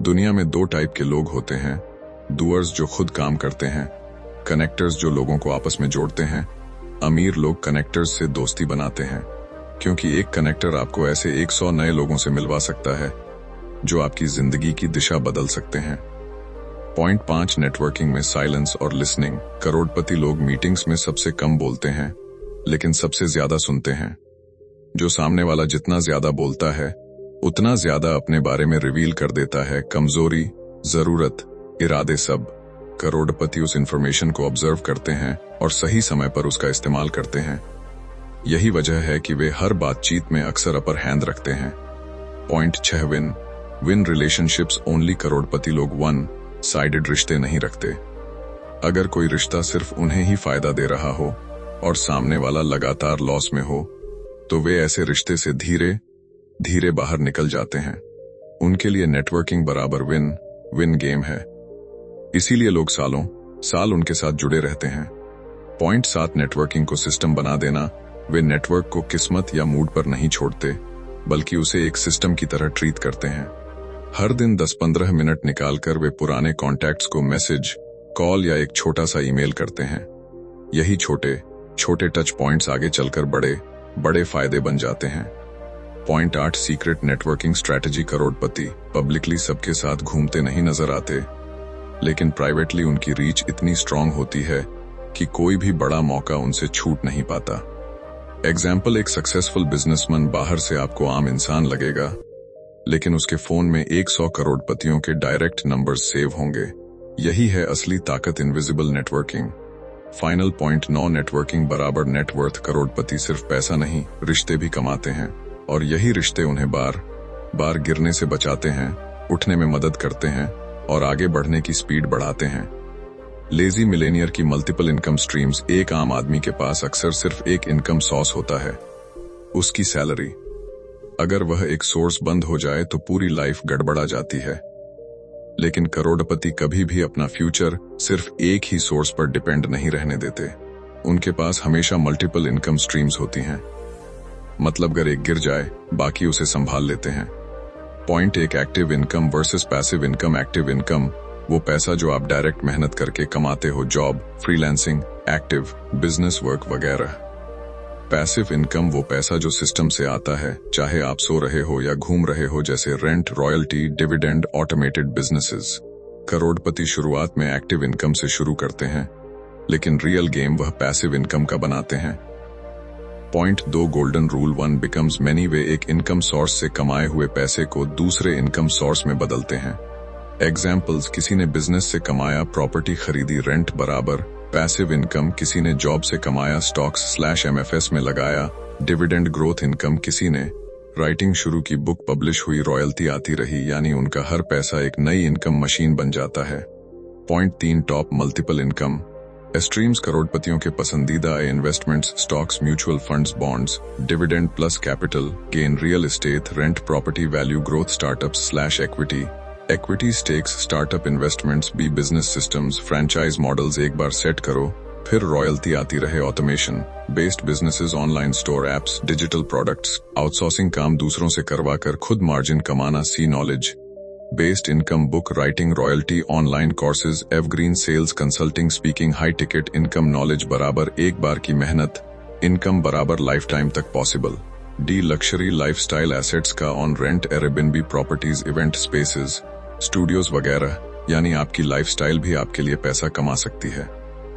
दुनिया में 2 टाइप के लोग होते हैं, डूअर्स जो खुद काम करते हैं, कनेक्टर्स जो लोगों को आपस में जोड़ते हैं। अमीर लोग कनेक्टर्स से दोस्ती बनाते हैं, क्योंकि एक कनेक्टर आपको ऐसे 100 नए लोगों से मिलवा सकता है जो आपकी जिंदगी की दिशा बदल सकते हैं। पॉइंट 5, नेटवर्किंग में साइलेंस और लिसनिंग। करोड़पति लोग मीटिंग्स में सबसे कम बोलते हैं, लेकिन सबसे ज्यादा सुनते हैं। जो सामने वाला जितना ज्यादा बोलता है उतना ज्यादा अपने बारे में रिवील कर देता है, कमजोरी, जरूरत, इरादे सब। करोड़पति उस इंफॉर्मेशन को ऑब्जर्व करते हैं और सही समय पर उसका इस्तेमाल करते हैं। यही वजह है कि वे हर बातचीत में अक्सर अपर हैंड रखते हैं। Point 6, win relationships only. करोड़पति लोग वन साइडेड रिश्ते नहीं रखते। अगर कोई रिश्ता सिर्फ उन्हें ही फायदा दे रहा हो और सामने वाला लगातार लॉस में हो, तो वे ऐसे रिश्ते से धीरे धीरे बाहर निकल जाते हैं। उनके लिए नेटवर्किंग बराबर विन विन गेम है, इसीलिए लोग सालों साल उनके साथ जुड़े रहते हैं। पॉइंट 7, नेटवर्किंग को सिस्टम बना देना। वे नेटवर्क को किस्मत या मूड पर नहीं छोड़ते, बल्कि उसे एक सिस्टम की तरह ट्रीट करते हैं। हर दिन 10-15 मिनट निकालकर वे पुराने कॉन्टैक्ट्स को मैसेज, कॉल या एक छोटा सा ईमेल करते हैं। यही छोटे छोटे टच पॉइंट्स आगे चलकर बड़े बड़े फायदे बन जाते हैं। Point 8, secret networking strategy. करोड़पति पब्लिकली सबके साथ घूमते नहीं नजर आते, लेकिन प्राइवेटली उनकी रीच इतनी स्ट्रांग होती है कि कोई भी बड़ा मौका उनसे छूट नहीं पाता। एग्जाम्पल, एक सक्सेसफुल बिजनेसमैन बाहर से आपको आम इंसान लगेगा, लेकिन उसके फोन में 100 करोड़पतियों के डायरेक्ट नंबर्स सेव होंगे। यही है असली ताकत, invisible networking. Final point 9, networking बराबर नेटवर्थ। करोड़पति सिर्फ पैसा नहीं, रिश्ते भी कमाते हैं, और यही रिश्ते उन्हें बार बार गिरने से बचाते हैं, उठने में मदद करते हैं और आगे बढ़ने की स्पीड बढ़ाते हैं। लेजी मिलेनियर की मल्टीपल इनकम स्ट्रीम्स। एक आम आदमी के पास अक्सर सिर्फ एक इनकम सोर्स होता है, उसकी सैलरी। अगर वह एक सोर्स बंद हो जाए तो पूरी लाइफ गड़बड़ा जाती है। लेकिन करोड़पति कभी भी अपना फ्यूचर सिर्फ एक ही सोर्स पर डिपेंड नहीं रहने देते। उनके पास हमेशा मल्टीपल इनकम स्ट्रीम्स होती हैं। मतलब अगर एक गिर जाए, बाकी उसे संभाल लेते हैं। Point 1, active income versus passive income. Active income वो पैसा जो आप डायरेक्ट मेहनत करके कमाते हो, job, freelancing, active business work वगैरह। पैसिव इनकम वो पैसा जो सिस्टम से आता है, चाहे आप सो रहे हो या घूम रहे हो, जैसे rent, royalty, dividend, automated businesses. करोड़पति शुरुआत में एक्टिव इनकम से शुरू करते हैं, लेकिन रियल गेम वह पैसिव इनकम का बनाते हैं। Point 2 golden rule 1 becomes many. वे एक इनकम सोर्स से कमाए हुए पैसे को दूसरे इनकम सोर्स में बदलते हैं। एग्जाम्पल्स, किसी ने बिजनेस से कमाया, प्रॉपर्टी खरीदी, रेंट बराबर पैसिव इनकम। किसी ने जॉब से कमाया, स्टॉक्स/MFS में लगाया, डिविडेंड। ग्रोथ इनकम, किसी ने राइटिंग शुरू की, बुक पब्लिश हुई, रॉयल्टी आती रही, यानी उनका हर पैसा एक नई इनकम मशीन बन जाता है। Point 3 top multiple income streams. करोड़पतियों के पसंदीदा investments, stocks, mutual funds, bonds, dividend plus capital gain, real estate, rent, property value growth, startups equity, equity stakes, startup investments, B business systems, franchise models. एक बार set करो फिर royalty आती रहे। Automation based businesses, online store, apps, digital products, outsourcing, काम दूसरों से करवाकर खुद मार्जिन कमाना। C knowledge based income, book writing, royalty, online courses, evergreen sales, consulting, speaking. High ticket income, knowledge बराबर एक बार की मेहनत, इनकम बराबर लाइफ टाइम तक possible. D luxury lifestyle assets का on rent, Airbnb, properties, event spaces, studios वगैरह, यानी आपकी लाइफस्टाइल भी आपके लिए पैसा कमा सकती है।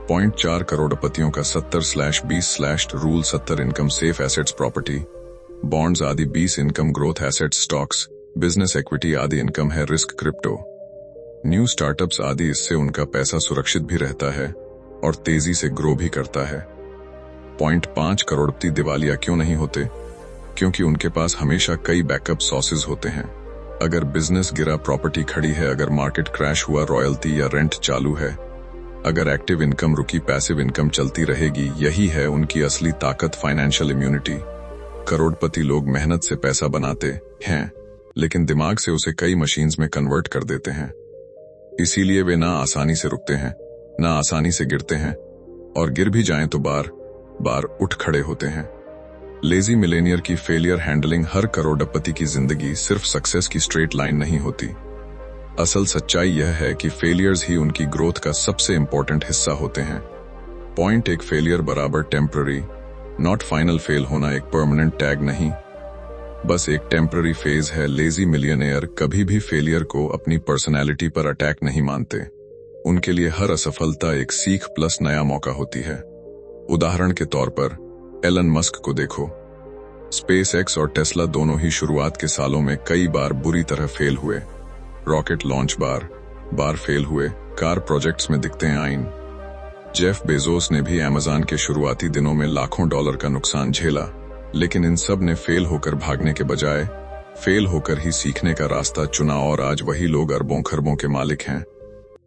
पॉइंट 4 करोड़पतियों का 70/20/ rule. 70 income safe assets, property, bonds आदि। 20 income growth assets, stocks, business, equity आदि। इनकम है रिस्क, क्रिप्टो, न्यू स्टार्टअप्स आदि। इससे उनका पैसा सुरक्षित भी रहता है और तेजी से ग्रो भी करता है। पॉइंट 5 करोड़पति दिवालिया क्यों नहीं होते? क्योंकि उनके पास हमेशा कई बैकअप सोर्सेज होते हैं। अगर बिजनेस गिरा, प्रॉपर्टी खड़ी है, अगर मार्केट क्रैश हुआ, रॉयल्टी या रेंट चालू है, अगर एक्टिव इनकम रुकी, पैसिव इनकम चलती रहेगी। यही है उनकी असली ताकत, फाइनेंशियल इम्यूनिटी। करोड़पति लोग मेहनत से पैसा बनाते हैं, लेकिन दिमाग से उसे कई मशीन्स में कन्वर्ट कर देते हैं। इसीलिए वे ना आसानी से रुकते हैं, ना आसानी से गिरते हैं, और गिर भी जाएं तो बार बार उठ खड़े होते हैं। लेजी मिलेनियर की फेलियर हैंडलिंग। हर करोड़पति की जिंदगी सिर्फ सक्सेस की स्ट्रेट लाइन नहीं होती। असल सच्चाई यह है कि फेलियर्स ही उनकी ग्रोथ का सबसे इंपॉर्टेंट हिस्सा होते हैं। पॉइंट 1 फेलियर बराबर टेम्पररी, नॉट फाइनल। फेल होना एक परमानेंट टैग नहीं, बस एक टेम्पररी फेज है। लेजी मिलियनेयर कभी भी फेलियर को अपनी पर्सनैलिटी पर अटैक नहीं मानते। उनके लिए हर असफलता एक सीख प्लस नया मौका होती है। उदाहरण के तौर पर एलन मस्क को देखो। स्पेसएक्स और टेस्ला दोनों ही शुरुआत के सालों में कई बार बुरी तरह फेल हुए। रॉकेट लॉन्च बार फेल हुए, कार प्रोजेक्ट्स में दिक्कतें आईं। जेफ बेजोस ने भी अमेज़न के शुरुआती दिनों में लाखों डॉलर का नुकसान झेला, लेकिन इन सब ने फेल होकर भागने के बजाय फेल होकर ही सीखने का रास्ता चुना, और आज वही लोग अरबों खरबों के मालिक हैं।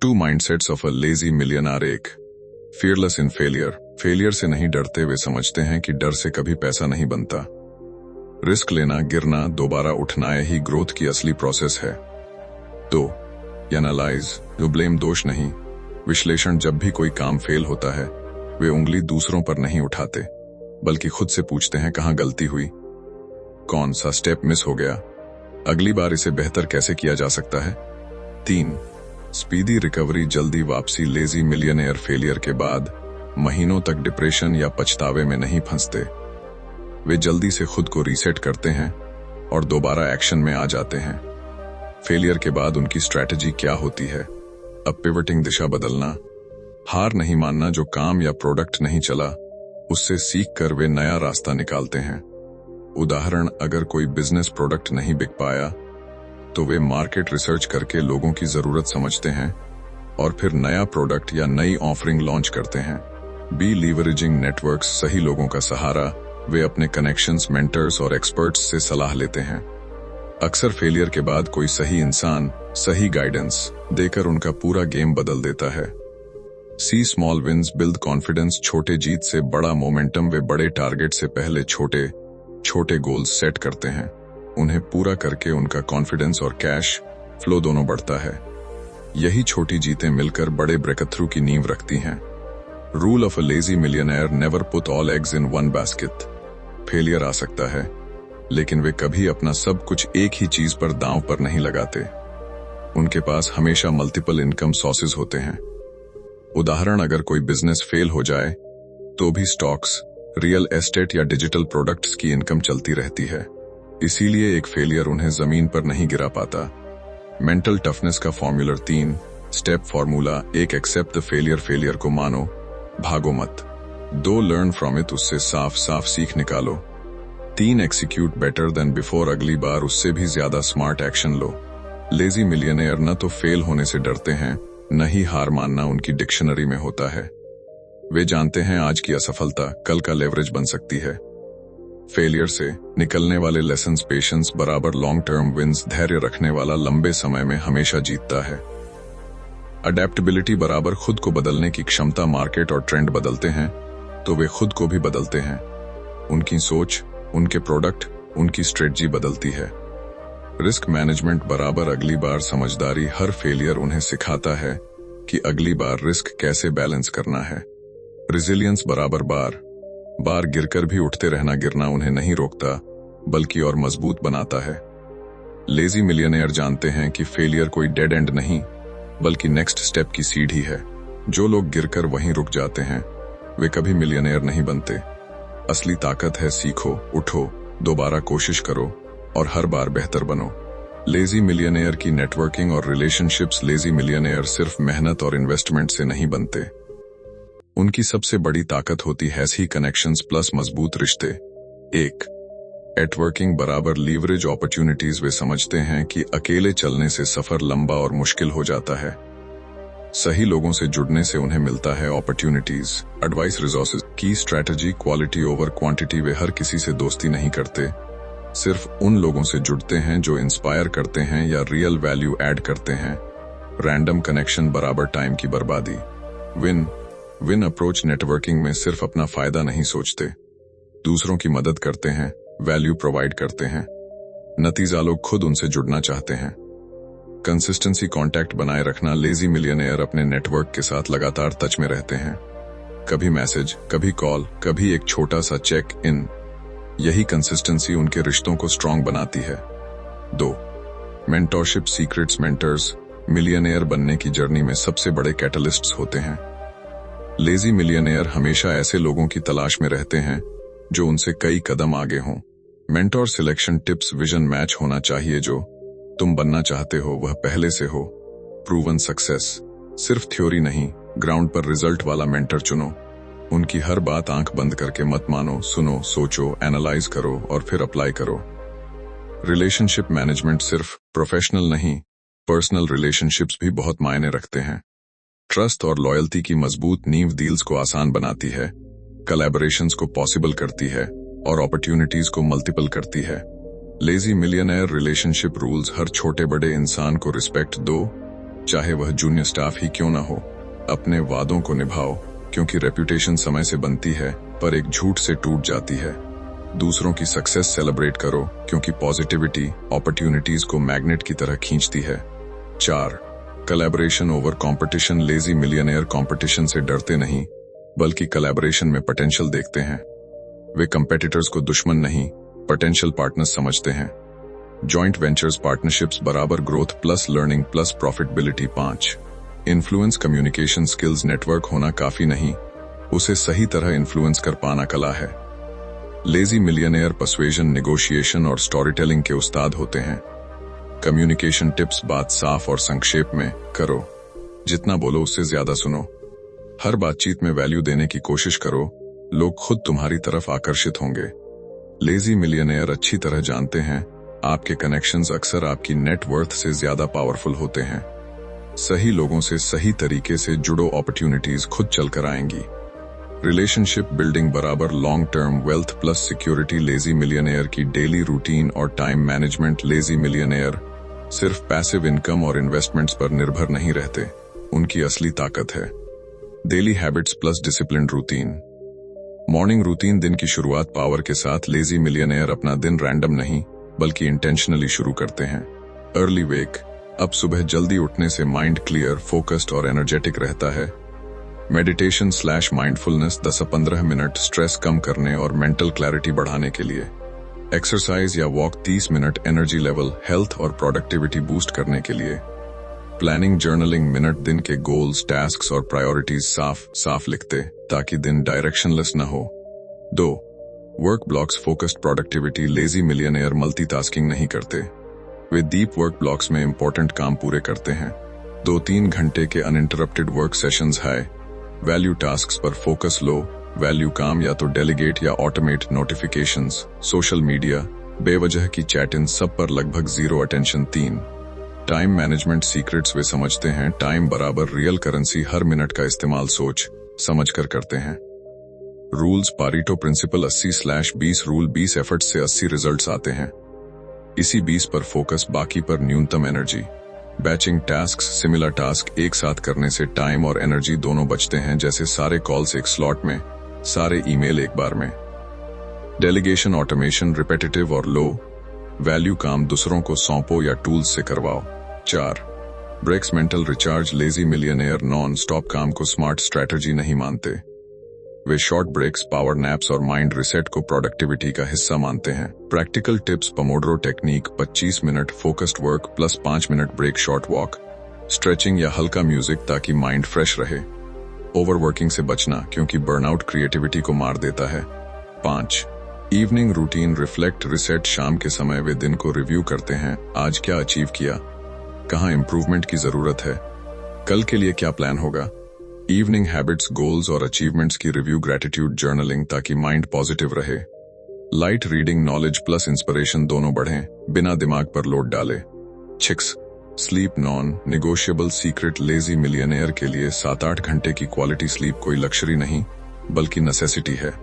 2 mindsets of a lazy millionaire. एक, फियरलेस इन फेलियर। फेलियर से नहीं डरते, वे समझते हैं कि डर से कभी पैसा नहीं बनता। रिस्क लेना, गिरना, दोबारा उठना ही ग्रोथ की असली प्रोसेस है। 2, एनालाइज। जो ब्लेम, दोष नहीं, विश्लेषण। जब भी कोई काम फेल होता है, वे उंगली दूसरों पर नहीं उठाते, बल्कि खुद से पूछते हैं कहां गलती हुई, कौन सा स्टेप मिस हो गया, अगली बार इसे बेहतर कैसे किया जा सकता है। 3, स्पीडी रिकवरी, जल्दी वापसी। लेजी मिलियनेयर फेलियर के बाद महीनों तक डिप्रेशन या पछतावे में नहीं फंसते। वे जल्दी से खुद को रीसेट करते हैं और दोबारा एक्शन में आ जाते हैं। फेलियर के बाद उनकी स्ट्रैटेजी क्या होती है? अब पिवटिंग, दिशा बदलना, हार नहीं मानना। जो काम या प्रोडक्ट नहीं चला, उससे सीख कर वे नया रास्ता निकालते हैं। उदाहरण, अगर कोई बिजनेस प्रोडक्ट नहीं बिक पाया, तो वे मार्केट रिसर्च करके लोगों की जरूरत समझते हैं और फिर नया प्रोडक्ट या नई ऑफरिंग लॉन्च करते हैं। बी लीवरेजिंग नेटवर्क्स, सही लोगों का सहारा। वे अपने कनेक्शंस, मेंटर्स और एक्सपर्ट्स से सलाह लेते हैं। अक्सर फेलियर के बाद कोई सही इंसान सही गाइडेंस देकर उनका पूरा गेम बदल देता है। C small wins build confidence, छोटे जीत से बड़ा मोमेंटम। वे बड़े टारगेट से पहले छोटे छोटे गोल्स सेट करते हैं। उन्हें पूरा करके उनका कॉन्फिडेंस और कैश फ्लो दोनों बढ़ता है। यही छोटी जीतें मिलकर बड़े ब्रेकथ्रू की नींव रखती हैं। Rule of a lazy millionaire, never put all eggs in one basket. Failure आ सकता है, लेकिन वे कभी अपना सब कुछ एक ही चीज पर दांव पर नहीं लगाते। उनके पास हमेशा मल्टीपल इनकम सोर्सेज होते हैं। उदाहरण, अगर कोई बिजनेस फेल हो जाए, तो भी स्टॉक्स, रियल एस्टेट या डिजिटल प्रोडक्ट्स की इनकम चलती रहती है। इसीलिए एक फेलियर उन्हें जमीन पर नहीं गिरा पाता। मेंटल टफनेस का formula 3 step formula. 1, accept the failure, failure को मानो। भागो मत। 2 लर्न फ्रॉम इट, उससे साफ साफ सीख निकालो। 3 एक्सिक्यूट बेटर देन बिफोर, अगली बार उससे भी ज्यादा स्मार्ट एक्शन लो। लेजी मिलियनेयर न तो फेल होने से डरते हैं, न ही हार मानना उनकी डिक्शनरी में होता है। वे जानते हैं आज की असफलता कल का लेवरेज बन सकती है। फेलियर से निकलने वाले लेसन्स, पेशेंस बराबर लॉन्ग टर्म विंस, धैर्य रखने वाला लंबे समय में हमेशा जीतता है। अडेप्टेबिलिटी बराबर खुद को बदलने की क्षमता, मार्केट और ट्रेंड बदलते हैं तो वे खुद को भी बदलते हैं। उनकी सोच, उनके प्रोडक्ट, उनकी स्ट्रेटजी बदलती है। रिस्क मैनेजमेंट बराबर अगली बार समझदारी, हर फेलियर उन्हें सिखाता है कि अगली बार रिस्क कैसे बैलेंस करना है। रिजिलियंस बराबर बार बार गिरकर भी उठते रहना, गिरना उन्हें नहीं रोकता बल्कि और मजबूत बनाता है। लेजी मिलियनेयर जानते हैं कि फेलियर कोई डेड एंड नहीं बल्कि नेक्स्ट स्टेप की सीढ़ी है। जो लोग गिरकर वहीं रुक जाते हैं वे कभी मिलियनेयर नहीं बनते। असली ताकत है सीखो, उठो, दोबारा कोशिश करो और हर बार बेहतर बनो। लेजी मिलियनेयर की नेटवर्किंग और रिलेशनशिप्स। लेजी मिलियनेयर सिर्फ मेहनत और इन्वेस्टमेंट से नहीं बनते, उनकी सबसे बड़ी ताकत होती है ही कनेक्शंस प्लस मजबूत रिश्ते। 1 नेटवर्किंग बराबर लीवरेज अपॉर्चुनिटीज। वे समझते हैं कि अकेले चलने से सफर लंबा और मुश्किल हो जाता है, सही लोगों से जुड़ने से उन्हें मिलता है अपॉर्चुनिटीज। एडवाइस, रिसोर्सेज की स्ट्रैटेजी, क्वालिटी ओवर क्वांटिटी। वे हर किसी से दोस्ती नहीं करते, सिर्फ उन लोगों से जुड़ते हैं जो इंस्पायर करते हैं या रियल वैल्यू ऐड करते हैं। रैंडम कनेक्शन बराबर टाइम की बर्बादी। विन अप्रोच नेटवर्किंग में सिर्फ अपना फायदा नहीं सोचते, दूसरों की मदद करते हैं, वैल्यू प्रोवाइड करते हैं। नतीजा लोग खुद उनसे जुड़ना चाहते हैं। कंसिस्टेंसी, कांटेक्ट बनाए रखना। लेजी मिलियनेयर अपने नेटवर्क के साथ लगातार टच में रहते हैं, कभी मैसेज, कभी कॉल, कभी एक छोटा सा चेक इन। यही कंसिस्टेंसी उनके रिश्तों को स्ट्रांग बनाती है। 2 मेंटरशिप सीक्रेट्स। मेंटर्स मिलियनेयर बनने की जर्नी में सबसे बड़े कैटलिस्ट्स होते हैं। लेजी मिलियनेयर हमेशा ऐसे लोगों की तलाश में रहते हैं जो उनसे कई कदम आगे हों। Mentor selection tips. Vision match होना चाहिए, जो तुम बनना चाहते हो वह पहले से हो। प्रूवन सक्सेस, सिर्फ थ्योरी नहीं, ग्राउंड पर रिजल्ट वाला मेंटर चुनो। उनकी हर बात आंख बंद करके मत मानो, सुनो, सोचो, एनालाइज करो और फिर अप्लाई करो। Relationship management. सिर्फ प्रोफेशनल नहीं, पर्सनल रिलेशनशिप्स भी बहुत मायने रखते हैं। ट्रस्ट और लॉयल्टी की मजबूत नींव डील्स को आसान बनाती है, कोलैबोरेशंस को पॉसिबल करती है और अपॉर्चुनिटीज को मल्टीपल करती है। Lazy millionaire relationship rules. हर छोटे बड़े इंसान को रिस्पेक्ट दो, चाहे वह जूनियर स्टाफ ही क्यों ना हो। अपने वादों को निभाओ, क्योंकि रेप्यूटेशन समय से बनती है पर एक झूठ से टूट जाती है। दूसरों की सक्सेस सेलिब्रेट करो, क्योंकि पॉजिटिविटी अपॉर्चुनिटीज को मैग्नेट की तरह खींचती है। 4 collaboration over competition. Lazy millionaire competition से डरते नहीं बल्कि कोलैबोरेशन में पोटेंशियल देखते हैं। वे कंपेटिटर्स को दुश्मन नहीं, पोटेंशियल पार्टनर्स समझते हैं। जॉइंट वेंचर्स, पार्टनरशिप्स बराबर growth plus learning plus profitability. 5 influence communication skills. Network होना काफी नहीं, उसे सही तरह इन्फ्लुएंस कर पाना कला है। लेजी मिलियनेयर पर्सुएजन, नेगोशिएशन और स्टोरी टेलिंग के उस्ताद होते हैं। Communication tips. बात साफ और संक्षेप में करो, जितना बोलो उससे ज्यादा सुनो। हर बातचीत में वैल्यू देने की कोशिश करो, लोग खुद तुम्हारी तरफ आकर्षित होंगे। लेजी मिलियनेयर अच्छी तरह जानते हैं आपके कनेक्शंस अक्सर आपकी नेट वर्थ से ज्यादा पावरफुल होते हैं। सही लोगों से सही तरीके से जुड़ो, अपॉर्चुनिटीज खुद चलकर आएंगी। रिलेशनशिप बिल्डिंग बराबर long term wealth plus security. Lazy millionaire की डेली रूटीन और टाइम मैनेजमेंट। लेजी मिलियनेयर सिर्फ पैसिव इनकम और इन्वेस्टमेंट्स पर निर्भर नहीं रहते, उनकी असली ताकत है daily habits plus discipline routine. Morning routine. दिन की शुरुआत पावर के साथ। लेजी मिलियनेयर अपना दिन रैंडम नहीं बल्कि इंटेंशनली शुरू करते हैं। अर्ली वेक। अब सुबह जल्दी उठने से माइंड क्लियर, फोकस्ड और एनर्जेटिक रहता है। मेडिटेशन / माइंडफुलनेस 10-15 मिनट स्ट्रेस कम करने और मेंटल क्लैरिटी बढ़ाने के लिए। एक्सरसाइज या walk 30 minute energy level, health और प्रोडक्टिविटी बूस्ट करने के लिए। प्लानिंग जर्नलिंग मिनट दिन के गोल्स, टास्क्स और प्रायोरिटीज साफ लिखते ताकि दिन डायरेक्शनलेस न हो। 2 work blocks focused productivity. Lazy millionaire multitasking नहीं करते, वे डीप वर्क ब्लॉक्स में इंपॉर्टेंट काम पूरे करते हैं। 2-3 घंटे के अनइंटरप्टेड वर्क सेशंस है, वैल्यू टास्क्स पर फोकस लो, वैल्यू काम या तो डेलीगेट या ऑटोमेट। नोटिफिकेशंस, सोशल मीडिया, बेवजह की चैट, इन सब पर लगभग zero attention. 3 time management secrets वे समझते हैं टाइम बराबर रियल करेंसी, हर मिनट का इस्तेमाल सोच समझ कर करते हैं। रूल्स, पारीटो प्रिंसिपल 80/20 रूल, 20 एफर्ट्स से 80 रिजल्ट्स आते हैं। इसी 20 पर फोकस, बाकी पर न्यूनतम energy. Batching tasks, similar task एक साथ करने से टाइम और एनर्जी दोनों बचते हैं, जैसे सारे कॉल्स एक स्लॉट में, सारे ईमेल एक बार में। डेलीगेशन, ऑटोमेशन, रिपेटिटिव और लो वैल्यू काम दूसरों को सौंपो या टूल्स से करवाओ। 4 breaks, mental recharge, lazy millionaire non stop काम को स्मार्ट स्ट्रैटेजी नहीं मानते। वे शॉर्ट ब्रेक्स, पावर नैप्स और माइंड रिसेट को प्रोडक्टिविटी का हिस्सा मानते हैं। Practical tips, pomodoro technique, 25 minute focused work plus 5 minute break, short walk, stretching या हल्का म्यूजिक ताकि माइंड फ्रेश रहे। ओवरवर्किंग से बचना, क्योंकि बर्नआउट क्रिएटिविटी को मार देता है। 5 इवनिंग रूटीन, रिफ्लेक्ट, रिसेट, शाम के समय वे दिन को रिव्यू करते हैं, आज क्या अचीव किया, कहाँ इंप्रूवमेंट की जरूरत है, कल के लिए क्या प्लान होगा। इवनिंग हैबिट्स, गोल्स और अचीवमेंट्स की रिव्यू, ग्रेटिट्यूड जर्नलिंग ताकि माइंड पॉजिटिव रहे। Light reading, knowledge plus inspiration दोनों बढ़ें, बिना दिमाग पर लोड डाले। 6 sleep, non negotiable secret, lazy millionaire के लिए 7-8 घंटे की क्वालिटी स्लीप कोई लक्जरी नहीं बल्कि नेसेसिटी है।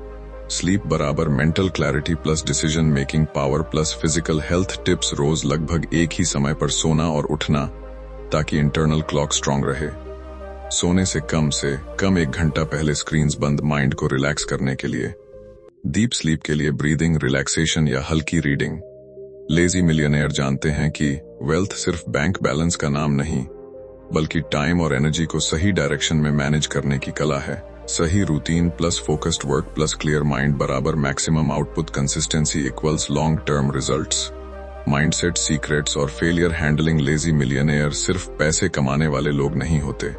स्लीप बराबर mental clarity plus decision making power plus physical health. Tips, रोज लगभग एक ही समय पर सोना और उठना ताकि इंटरनल क्लॉक स्ट्रांग रहे। सोने से कम 1 घंटा पहले स्क्रीन्स बंद, माइंड को रिलैक्स करने के लिए। डीप स्लीप के लिए ब्रीदिंग, रिलैक्सेशन या हल्की रीडिंग। लेजी मिलियनेयर जानते हैं कि वेल्थ सिर्फ बैंक बैलेंस का नाम नहीं बल्कि टाइम और एनर्जी को सही डायरेक्शन में मैनेज करने की कला है। सही routine plus focused work plus clear mind बराबर maximum output, consistency equals long term results. Mindset secrets और फेलियर हैंडलिंग, लेजी मिलियनेयर सिर्फ पैसे कमाने वाले लोग नहीं होते,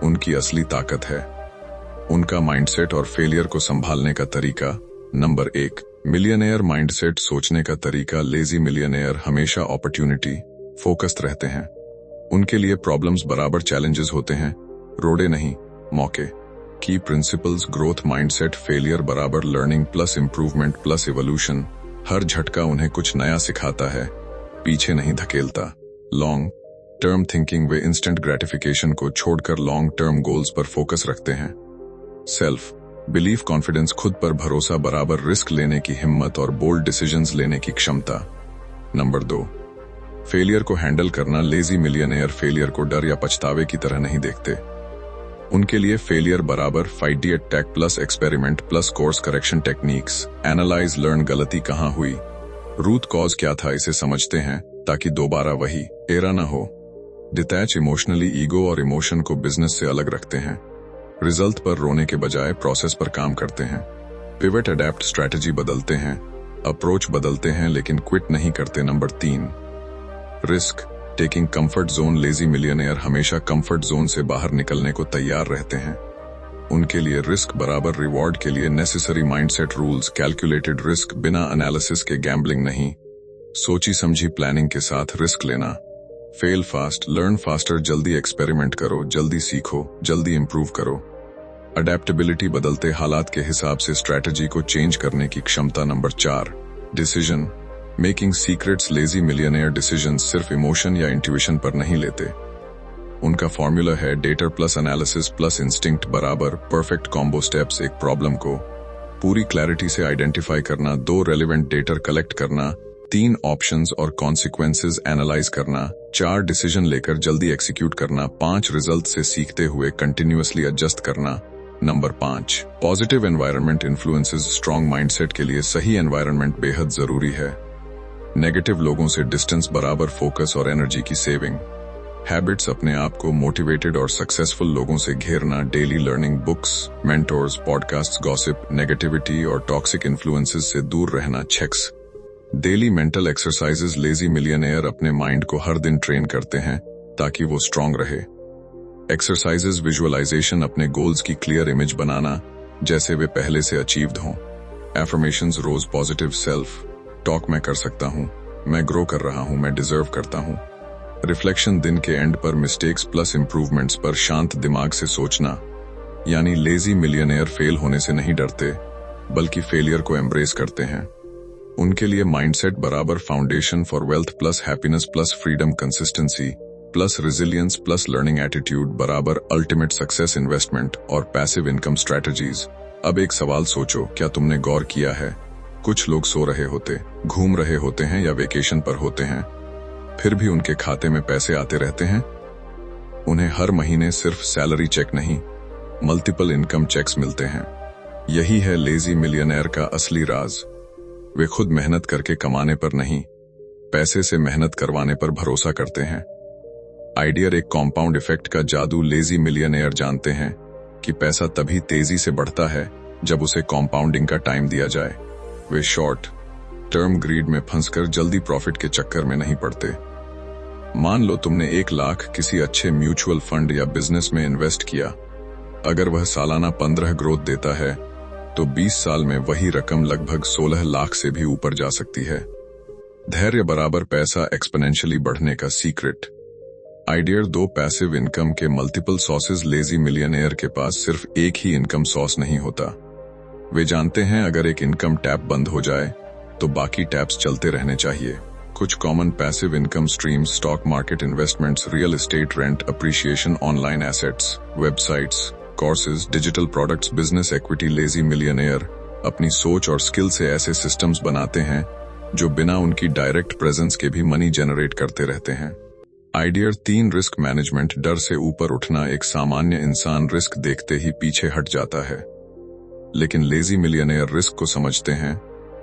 उनकी असली ताकत है उनका माइंडसेट और फेलियर को संभालने का तरीका। नंबर 1 मिलियनेयर माइंडसेट, सोचने का तरीका। लेजी मिलियनेयर हमेशा अपॉर्चुनिटी फोकस्ड रहते हैं, उनके लिए प्रॉब्लम्स बराबर चैलेंजेस होते हैं, रोड़े नहीं मौके। Key principles, growth mindset, failure बराबर learning plus improvement plus evolution. हर झटका उन्हें कुछ नया सिखाता है, पीछे नहीं धकेलता। लॉन्ग टर्म थिंकिंग, वे इंस्टेंट ग्रेटिफिकेशन को छोड़कर लॉन्ग टर्म गोल्स पर फोकस रखते हैं। सेल्फ बिलीफ, कॉन्फिडेंस, खुद पर भरोसा बराबर रिस्क लेने की हिम्मत और बोल्ड डिसीजंस लेने की क्षमता। नंबर 2 फेलियर को हैंडल करना। लेजी मिलियनेयर फेलियर को डर या पछतावे की तरह नहीं देखते, उनके लिए फेलियर बराबर फाइट दी attack plus experiment plus course correction techniques. Analyse, learn, गलती कहाँ हुई, रूट कॉज क्या था, इसे समझते हैं ताकि दोबारा वही एरा न हो। डिटैच इमोशनली, ईगो और इमोशन को बिजनेस से अलग रखते हैं, रिजल्ट पर रोने के बजाय प्रोसेस पर काम करते हैं। पिवट, अडेप्ट, स्ट्रैटेजी बदलते हैं, अप्रोच बदलते हैं लेकिन क्विट नहीं करते। Number 3 risk taking, comfort zone, lazy millionaire हमेशा कंफर्ट जोन से बाहर निकलने को तैयार रहते हैं, उनके लिए रिस्क बराबर रिवॉर्ड के लिए necessary mindset rules. Calculated risk, बिना एनालिसिस के गैम्बलिंग नहीं, सोची समझी प्लानिंग के साथ रिस्क लेना। फेल फास्ट, लर्न फास्टर, जल्दी एक्सपेरिमेंट करो, जल्दी सीखो, जल्दी इंप्रूव करो। अडेप्टेबिलिटी, बदलते हालात के हिसाब से स्ट्रैटेजी को चेंज करने की क्षमता। Number 4 decision making secrets, lazy millionaire decision सिर्फ इमोशन या इंट्यूशन पर नहीं लेते, उनका फॉर्मूला है data plus analysis plus instinct बराबर परफेक्ट कॉम्बो स्टेप्स। एक प्रॉब्लम को पूरी क्लैरिटी से आइडेंटिफाई करना, 2 रेलिवेंट डेटा कलेक्ट करना, 3 ऑप्शंस और कॉन्सिक्वेंसेस एनालाइज करना, 4 डिसीजन लेकर जल्दी एक्सिक्यूट करना, 5 रिजल्ट से सीखते हुए कंटिन्यूअसली एडजस्ट करना। Number 5 positive environment influences, strong mindset के लिए सही एनवायरनमेंट बेहद जरूरी है। नेगेटिव लोगों से डिस्टेंस बराबर फोकस और एनर्जी की सेविंग। हैबिट्स, अपने आप को मोटिवेटेड और सक्सेसफुल लोगों से घेरना, daily learning, books, mentors, podcast, gossip, negativity और टॉक्सिक इन्फ्लुएंसेस से दूर रहना। Checks daily mental exercises, lazy millionaire अपने माइंड को हर दिन ट्रेन करते हैं ताकि वो स्ट्रांग रहे। एक्सरसाइजेस, विजुअलाइजेशन, अपने गोल्स की क्लियर इमेज बनाना जैसे वे पहले से अचीव्ड हों। एफर्मेशंस, रोज पॉजिटिव सेल्फ टॉक, मैं कर सकता हूं, मैं ग्रो कर रहा हूं, मैं डिजर्व करता हूं। रिफ्लेक्शन, दिन के एंड पर मिस्टेक्स प्लस इंप्रूवमेंट्स पर शांत दिमाग से सोचना। यानी लेजी मिलियनेयर फेल होने से नहीं डरते, बल्कि फेलियर को एम्ब्रेस करते हैं। उनके लिए माइंडसेट बराबर foundation for wealth plus happiness plus freedom consistency plus resilience plus learning attitude बराबर अल्टीमेट सक्सेस इन्वेस्टमेंट और पैसिव इनकम स्ट्रैटेजीज। अब एक सवाल सोचो, क्या तुमने गौर किया है, कुछ लोग सो रहे होते, घूम रहे होते हैं या वेकेशन पर होते हैं, फिर भी उनके खाते में पैसे आते रहते हैं। उन्हें हर महीने सिर्फ सैलरी चेक नहीं, मल्टीपल इनकम चेक्स मिलते हैं। यही है लेजी मिलियनेयर का असली राज। वे खुद मेहनत करके कमाने पर नहीं, पैसे से मेहनत करवाने पर भरोसा करते हैं। आइडियर एक कॉम्पाउंड इफेक्ट का जादू लेजी मिलियनेयर जानते हैं कि पैसा तभी तेजी से बढ़ता है जब उसे कॉम्पाउंडिंग का टाइम दिया जाए। वे शॉर्ट टर्म ग्रीड में फंसकर जल्दी प्रॉफिट के चक्कर में नहीं पड़ते। मान लो तुमने 1 लाख किसी अच्छे म्यूचुअल फंड या बिजनेस में इन्वेस्ट किया। अगर वह सालाना 15 ग्रोथ देता है तो 20 साल में वही रकम लगभग 16 लाख से भी ऊपर जा सकती है। धैर्य बराबर पैसा एक्सपोनेंशियली बढ़ने का सीक्रेट। आइडियर 2 पैसिव इनकम के मल्टीपल सोर्सेज। लेजी मिलियनेयर के पास सिर्फ एक ही इनकम सोर्स नहीं होता। वे जानते हैं अगर एक इनकम टैप बंद हो जाए तो बाकी टैप्स चलते रहने चाहिए। कुछ common passive income streams: stock market investments, real estate, rent appreciation, online assets, websites, courses, digital products, business equity. Lazy millionaire अपनी सोच और स्किल से ऐसे सिस्टम्स बनाते हैं जो बिना उनकी डायरेक्ट प्रेजेंस के भी मनी जनरेट करते रहते हैं। आइडियर 3 रिस्क मैनेजमेंट। डर से ऊपर उठना। एक सामान्य इंसान रिस्क देखते ही पीछे हट जाता है, लेकिन लेजी मिलियनेयर रिस्क को समझते हैं,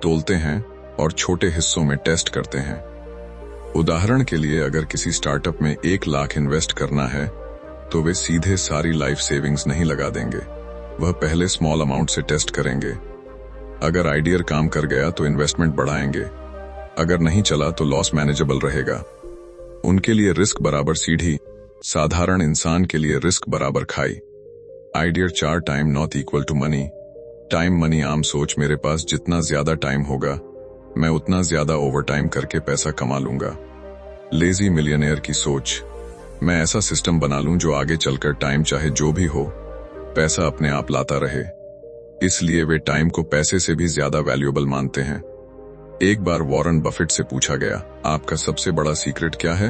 तोलते हैं और छोटे हिस्सों में टेस्ट करते हैं। उदाहरण के लिए, अगर किसी स्टार्टअप में 1 लाख इन्वेस्ट करना है तो वे सीधे सारी लाइफ सेविंग्स नहीं लगा देंगे। वह पहले स्मॉल अमाउंट से टेस्ट करेंगे। अगर आइडियर काम कर गया तो इन्वेस्टमेंट बढ़ाएंगे, अगर नहीं चला तो लॉस मैनेजेबल रहेगा। उनके लिए रिस्क बराबर सीढ़ी, साधारण इंसान के लिए रिस्क बराबर खाई। Idea 4 time not equal to money. Time money आम सोच, मेरे पास जितना ज्यादा टाइम होगा मैं उतना ज्यादा ओवर टाइम करके पैसा कमा लूंगा। लेजी मिलियनेयर की सोच, मैं ऐसा सिस्टम बना लूं जो आगे चलकर टाइम चाहे जो भी हो पैसा अपने आप लाता रहे। इसलिए वे टाइम को पैसे से भी ज्यादा वैल्यूएबल मानते हैं। एक बार वॉरेन बफेट से पूछा गया, आपका सबसे बड़ा सीक्रेट क्या है?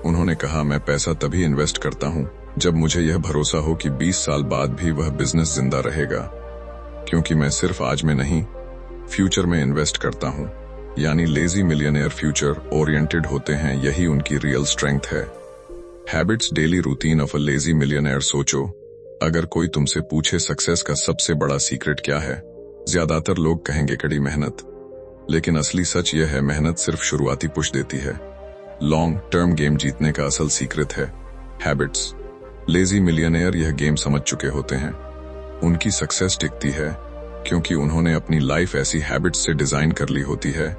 उन्होंने कहा, मैं पैसा तभी इन्वेस्ट करता हूं जब मुझे यह भरोसा हो कि 20 साल बाद भी वह बिजनेस जिंदा रहेगा, क्योंकि मैं सिर्फ आज में नहीं फ्यूचर में इन्वेस्ट करता हूं। यानी लेजी मिलियनेयर फ्यूचर ओरिएंटेड होते हैं, यही उनकी रियल स्ट्रेंथ है। Habits daily routine of a lazy millionaire. सोचो, अगर कोई तुमसे पूछे सक्सेस का सबसे बड़ा सीक्रेट क्या है, ज्यादातर लोग कहेंगे कड़ी मेहनत, लेकिन असली सच यह है, मेहनत सिर्फ शुरुआती पुश देती है। लॉन्ग टर्म गेम जीतने का असल सीक्रेट है हैबिट्स। लेजी मिलियनेयर यह गेम समझ चुके होते हैं। उनकी सक्सेस टिकती है क्योंकि उन्होंने अपनी लाइफ ऐसी हैबिट्स से डिजाइन कर ली होती है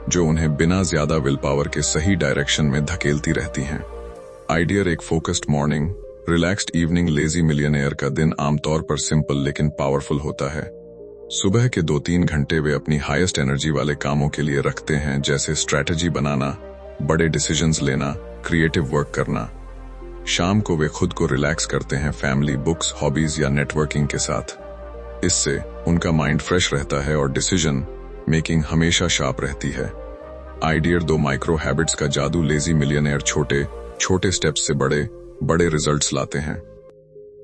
जो उन्हें बिना ज्यादा विल पावर के सही डायरेक्शन में धकेलती रहती हैं। आइडियर एक focused morning, relaxed evening. Lazy millionaire का दिन आमतौर पर सिंपल लेकिन पावरफुल होता है। सुबह के 2-3 घंटे वे अपनी हाईएस्ट एनर्जी वाले कामों के लिए रखते हैं, जैसे स्ट्रैटेजी बनाना, बड़े डिसीजंस लेना, क्रिएटिव वर्क करना। शाम को वे खुद को रिलैक्स करते हैं, फैमिली, बुक्स, हॉबीज या नेटवर्किंग के साथ। इससे उनका माइंड फ्रेश रहता है और डिसीजन मेकिंग हमेशा शार्प रहती है। आइडियर 2 माइक्रो हैबिट्स का जादू। लेजी मिलियनेयर छोटे छोटे स्टेप्स से बड़े बड़े रिजल्ट्स लाते हैं।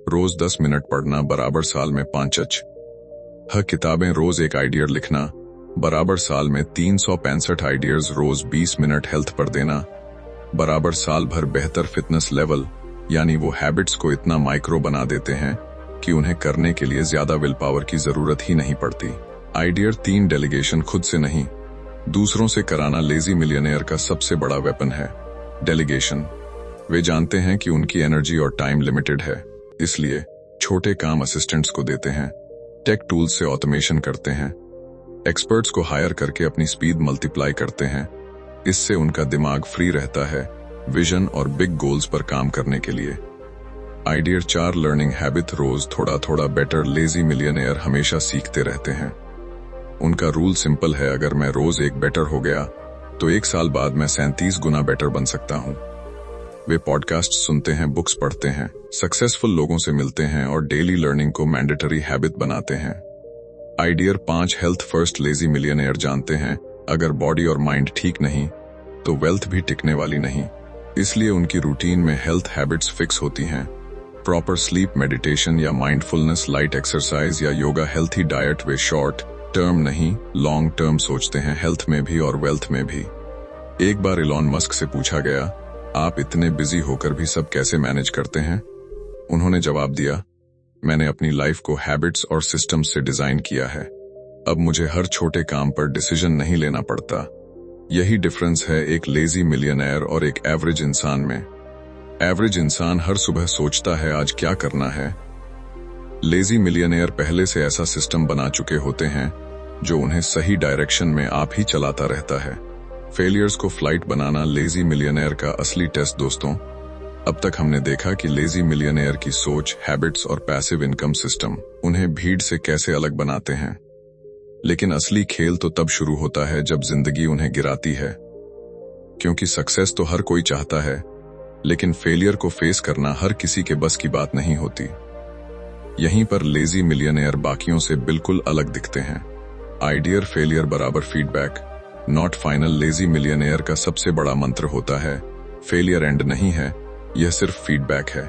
रोज 10 मिनट पढ़ना बराबर साल में 5 किताबें। रोज एक आइडियर लिखना बराबर साल में 365 आइडियर्स। रोज 20 मिनट हेल्थ पर देना बराबर साल भर बेहतर फिटनेस लेवल। यानी वो हैबिट्स को इतना माइक्रो बना देते हैं कि उन्हें करने के लिए ज्यादा विल पावर की जरूरत ही नहीं पड़ती। आइडियर 3 डेलीगेशन। खुद से नहीं, दूसरों से कराना लेजी मिलियनेयर का सबसे बड़ा वेपन है। डेलीगेशन। वे जानते हैं कि उनकी एनर्जी और टाइम लिमिटेड है, इसलिए छोटे काम असिस्टेंट्स को देते हैं, टेक टूल्स से ऑटोमेशन करते हैं, एक्सपर्ट्स को हायर करके अपनी स्पीड मल्टीप्लाई करते हैं। इससे उनका दिमाग फ्री रहता है विजन और बिग गोल्स पर काम करने के लिए। आइडियर 4 लर्निंग हैबिट। रोज थोड़ा थोड़ा बेटर। लेजी मिलियनेयर हमेशा सीखते रहते हैं। उनका रूल सिंपल है, अगर मैं रोज 1 बेटर हो गया तो 1 साल बाद मैं 37 गुना बेटर बन सकता हूं। वे पॉडकास्ट सुनते हैं, बुक्स पढ़ते हैं, सक्सेसफुल लोगों से मिलते हैं और डेली लर्निंग को मैंडेटरी हैबिट बनाते हैं। आइडियर 5 हेल्थ फर्स्ट लेजी मिलियनेयर जानते हैं अगर बॉडी और माइंड ठीक नहीं तो वेल्थ भी टिकने वाली नहीं, इसलिए उनकी रूटीन में हेल्थ हैबिट्स फिक्स होती हैं। प्रॉपर स्लीप, मेडिटेशन या माइंडफुलनेस, लाइट एक्सरसाइज या योगा, हेल्थी डाइट। वे शॉर्ट टर्म नहीं लॉन्ग टर्म सोचते हैं, हेल्थ में भी और वेल्थ में भी। एक बार इलॉन मस्क से पूछा गया, आप इतने बिजी होकर भी सब कैसे मैनेज करते हैं? उन्होंने जवाब दिया, मैंने अपनी लाइफ को हैबिट्स और सिस्टम्स से डिजाइन किया है। अब मुझे हर छोटे काम पर डिसीजन नहीं लेना पड़ता। यही डिफरेंस है एक लेजी मिलियनेयर और एक एवरेज इंसान में। एवरेज इंसान हर सुबह सोचता है आज क्या करना है। लेजी मिलियनेयर पहले से ऐसा सिस्टम बना चुके होते हैं जो उन्हें सही डायरेक्शन में आप ही चलाता रहता है। फेलियर्स को फ्लाइट बनाना लेजी मिलियनेयर का असली टेस्ट दोस्तों। अब तक हमने देखा कि लेजी मिलियनेयर की सोच, हैबिट्स और पैसिव इनकम सिस्टम उन्हें भीड़ से कैसे अलग बनाते हैं। लेकिन असली खेल तो तब शुरू होता है जब जिंदगी उन्हें गिराती है, क्योंकि सक्सेस तो हर कोई चाहता है, लेकिन फेलियर को फेस करना हर किसी के बस की बात नहीं होती। यहीं पर लेजी मिलियनेयर बाकियों से बिल्कुल अलग दिखते हैं। आइडियर फेलियर बराबर feedback, not final. Lazy millionaire का सबसे बड़ा मंत्र होता है, फेलियर एंड नहीं है, यह सिर्फ फीडबैक है।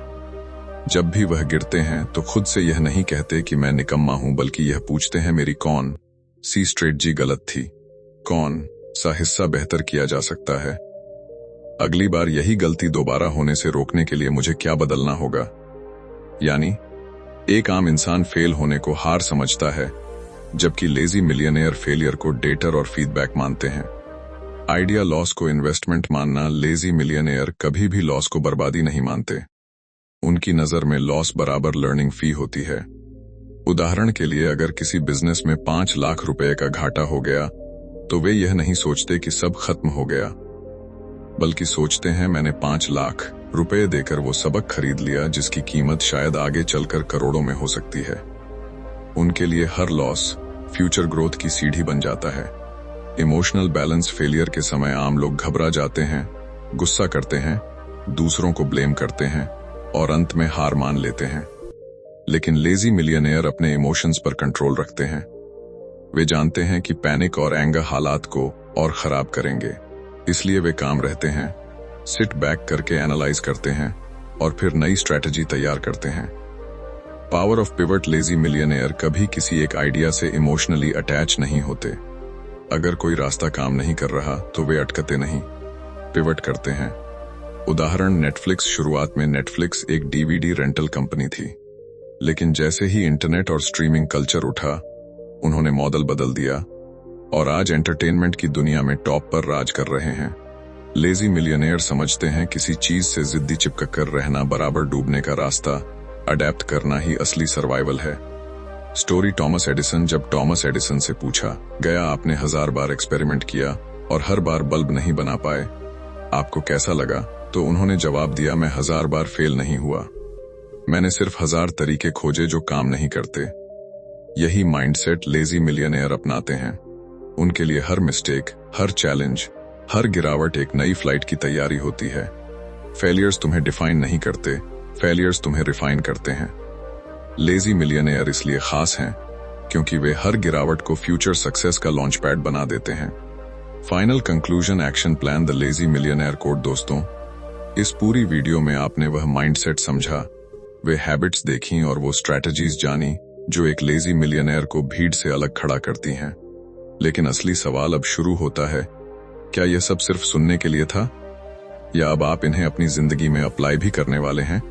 जब भी वह गिरते हैं तो खुद से यह नहीं कहते कि मैं निकम्मा हूं, बल्कि यह पूछते हैं मेरी कौन सी स्ट्रेटजी गलत थी, कौन सा हिस्सा बेहतर किया जा सकता है। अगली बार यही गलती दोबारा होने से रोकने के लिए मुझे क्या बदलना होगा। यानी एक आम इंसान फेल होने को हार समझता है, जबकि लेजी मिलियनेयर फेलियर को डेटर और फीडबैक मानते हैं। आइडिया लॉस को इन्वेस्टमेंट मानना, लेजी मिलियनेयर कभी भी लॉस को बर्बादी नहीं मानते। उनकी नजर में लॉस बराबर लर्निंग फी होती है। उदाहरण के लिए, अगर किसी बिजनेस में 5 लाख रुपए का घाटा हो गया तो वे यह नहीं सोचते कि सब खत्म हो गया, बल्कि सोचते हैं मैंने 5 लाख रुपए देकर वो सबक खरीद लिया जिसकी कीमत शायद आगे चलकर करोड़ों में हो सकती है। उनके लिए हर लॉस फ्यूचर ग्रोथ की सीढ़ी बन जाता है। इमोशनल बैलेंस, फेलियर के समय आम लोग घबरा जाते हैं, गुस्सा करते हैं, दूसरों को ब्लेम करते हैं और अंत में हार मान लेते हैं। लेकिन लेजी मिलियनेयर अपने इमोशंस पर कंट्रोल रखते हैं। वे जानते हैं कि पैनिक और एंगर हालात को और खराब करेंगे, इसलिए वे काम रहते हैं, सिट बैक करके एनालाइज करते हैं और फिर नई स्ट्रैटेजी तैयार करते हैं। Power of pivot, lazy millionaire कभी किसी एक आइडिया से इमोशनली अटैच नहीं होते। अगर कोई रास्ता काम नहीं कर रहा तो वे अटकते नहीं, पिवट करते हैं। उदाहरण नेटफ्लिक्स। शुरुआत में नेटफ्लिक्स एक डीवीडी रेंटल कंपनी थी, लेकिन जैसे ही इंटरनेट और स्ट्रीमिंग कल्चर उठा, उन्होंने मॉडल बदल दिया और आज एंटरटेनमेंट की दुनिया में टॉप पर राज कर रहे हैं। लेजी मिलियनेयर समझते हैं किसी चीज से जिद्दी चिपक कर रहना बराबर डूबने का रास्ता, अडेप्ट करना ही असली सर्वाइवल है। Story Thomas Edison. जब टॉमस एडिसन से पूछा गया, आपने 1000 बार एक्सपेरिमेंट किया और हर बार बल्ब नहीं बना पाए, आपको कैसा लगा? तो उन्होंने जवाब दिया, मैं 1000 बार फेल नहीं हुआ, मैंने सिर्फ 1000 तरीके खोजे जो काम नहीं करते। यही माइंडसेट लेजी मिलियनेयर अपनाते हैं। उनके लिए हर मिस्टेक, हर चैलेंज, हर गिरावट एक नई फ्लाइट की तैयारी होती है। फेलियर्स तुम्हें डिफाइन नहीं करते, फेलियर्स तुम्हें रिफाइन करते हैं। लेजी मिलियनेयर इसलिए खास हैं क्योंकि वे हर गिरावट को फ्यूचर सक्सेस का लॉन्च पैड बना देते हैं। Final conclusion, action plan, the lazy millionaire code. दोस्तों, इस पूरी वीडियो में आपने वह माइंडसेट समझा, वे हैबिट्स देखी और वो स्ट्रैटेजीज जानी जो एक लेजी मिलियनेयर को भीड़ से अलग खड़ा करती हैं। लेकिन असली सवाल अब शुरू होता है, क्या यह सब सिर्फ सुनने के लिए था, या अब आप इन्हें अपनी जिंदगी में अप्लाई भी करने वाले हैं?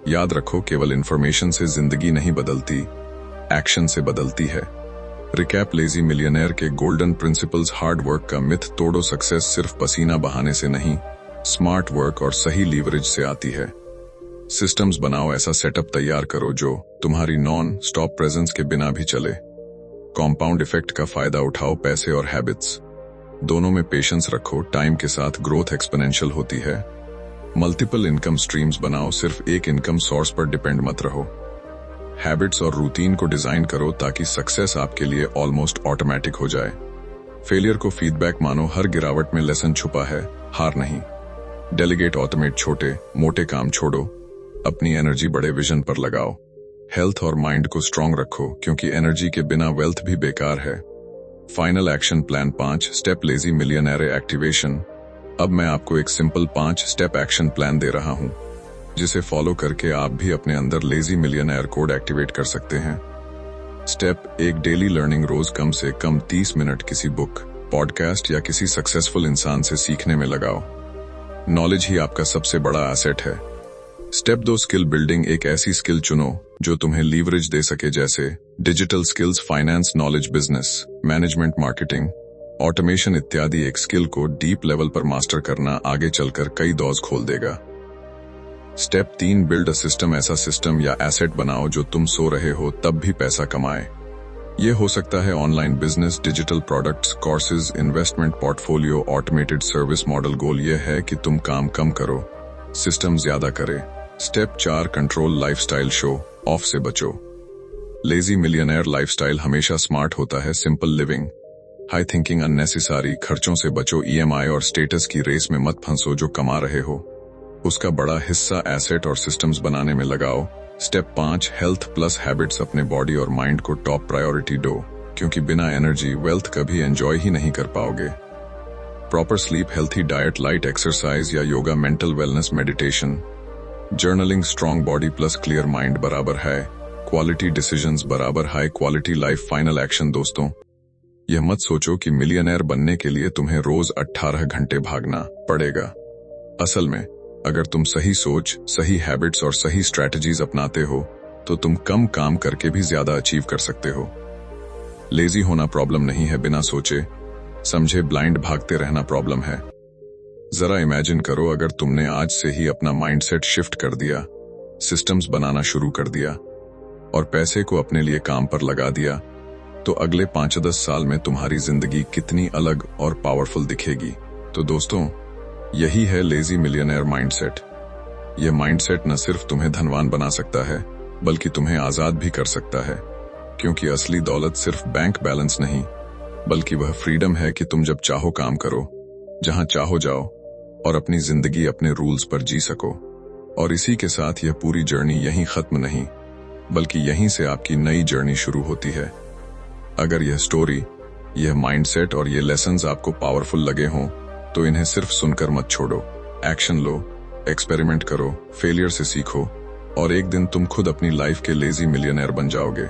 याद रखो, केवल इंफॉर्मेशन से जिंदगी नहीं बदलती, एक्शन से बदलती है। रिकैप, लेजी मिलियनेयर के गोल्डन प्रिंसिपल्स। हार्ड वर्क का मिथ तोड़ो, सक्सेस सिर्फ पसीना बहाने से नहीं, स्मार्ट वर्क और सही लीवरेज से आती है। सिस्टम्स बनाओ, ऐसा सेटअप तैयार करो जो तुम्हारी नॉन स्टॉप प्रेजेंस के बिना भी चले। कॉम्पाउंड इफेक्ट का फायदा उठाओ, पैसे और हैबिट्स दोनों में पेशेंस रखो, टाइम के साथ ग्रोथ एक्सपोनेंशियल होती है। मल्टीपल इनकम स्ट्रीम्स बनाओ, सिर्फ एक इनकम सोर्स पर डिपेंड मत रहो। हैबिट्स और रूटीन को डिजाइन करो ताकि सक्सेस आपके लिए ऑलमोस्ट ऑटोमेटिक हो जाए। फेलियर को फीडबैक मानो, हर गिरावट में लेसन छुपा है, हार नहीं। डेलीगेट ऑटोमेट, छोटे मोटे काम छोड़ो, अपनी एनर्जी बड़े विजन पर लगाओ। हेल्थ और माइंड को स्ट्रांग रखो, क्योंकि एनर्जी के बिना वेल्थ भी बेकार है। Final action plan 5 step lazy millionaire activation. अब मैं आपको एक सिंपल 5 स्टेप एक्शन प्लान दे रहा हूं, जिसे फॉलो करके आप भी अपने अंदर लेजी मिलियनेयर कोड एक्टिवेट कर सकते हैं। Step 1, daily learning. रोज कम से कम 30 मिनट किसी बुक, पॉडकास्ट या किसी सक्सेसफुल इंसान से सीखने में लगाओ। नॉलेज ही आपका सबसे बड़ा एसेट है। Step 2, skill building. एक ऐसी स्किल चुनो जो तुम्हें लीवरेज दे सके, जैसे digital skills, finance knowledge, business management, marketing, automation इत्यादि। एक स्किल को डीप लेवल पर मास्टर करना आगे चलकर कई डोर्स खोल देगा। Step 3, build a system. ऐसा सिस्टम या एसेट बनाओ जो तुम सो रहे हो तब भी पैसा कमाए। ये हो सकता है online business, digital products, courses, investment portfolio, automated service model. Goal ये है कि तुम काम कम करो, सिस्टम ज्यादा करे। Step 4, control lifestyle. Show off से बचो। लेजी मिलियनेयर लाइफस्टाइल हमेशा स्मार्ट होता है। Simple living, high thinking, unnecessary खर्चों से बचो। ईएमआई और स्टेटस की रेस में मत फंसो। जो कमा रहे हो उसका बड़ा हिस्सा एसेट और सिस्टम्स बनाने में लगाओ। Step 5, health plus habits. अपने बॉडी और माइंड को टॉप प्रायोरिटी दो, क्योंकि बिना एनर्जी वेल्थ कभी एंजॉय ही नहीं कर पाओगे। Proper sleep, healthy diet, light exercise या yoga, mental wellness, meditation, journaling. Strong body plus clear mind बराबर है क्वालिटी डिसीजंस बराबर high quality life. Final action दोस्तों, यह मत सोचो कि मिलियनेयर बनने के लिए तुम्हें रोज 18 घंटे भागना पड़ेगा। असल में अगर तुम सही सोच, सही हैबिट्स और सही स्ट्रैटेजीज अपनाते हो तो तुम कम काम करके भी ज्यादा अचीव कर सकते हो। लेजी होना प्रॉब्लम नहीं है, बिना सोचे समझे ब्लाइंड भागते रहना प्रॉब्लम है। जरा इमेजिन करो, अगर तुमने आज से ही अपना माइंडसेट शिफ्ट कर दिया, सिस्टम्स बनाना शुरू कर दिया और पैसे को अपने लिए काम पर लगा दिया, तो अगले 5-10 साल में तुम्हारी जिंदगी कितनी अलग और पावरफुल दिखेगी। तो दोस्तों, यही है लेजी मिलियनेयर माइंडसेट। यह माइंडसेट न सिर्फ तुम्हें धनवान बना सकता है, बल्कि तुम्हें आजाद भी कर सकता है, क्योंकि असली दौलत सिर्फ बैंक बैलेंस नहीं, बल्कि वह फ्रीडम है कि तुम जब चाहो काम करो, जहां चाहो जाओ और अपनी जिंदगी अपने रूल्स पर जी सको। और इसी के साथ यह पूरी जर्नी यहीं खत्म नहीं, बल्कि यहीं से आपकी नई जर्नी शुरू होती है। अगर यह स्टोरी, यह माइंडसेट और ये लेसन्स आपको पावरफुल लगे हों, तो इन्हें सिर्फ सुनकर मत छोड़ो, एक्शन लो, एक्सपेरिमेंट करो, फेलियर से सीखो और एक दिन तुम खुद अपनी लाइफ के लेजी मिलियनेयर बन जाओगे।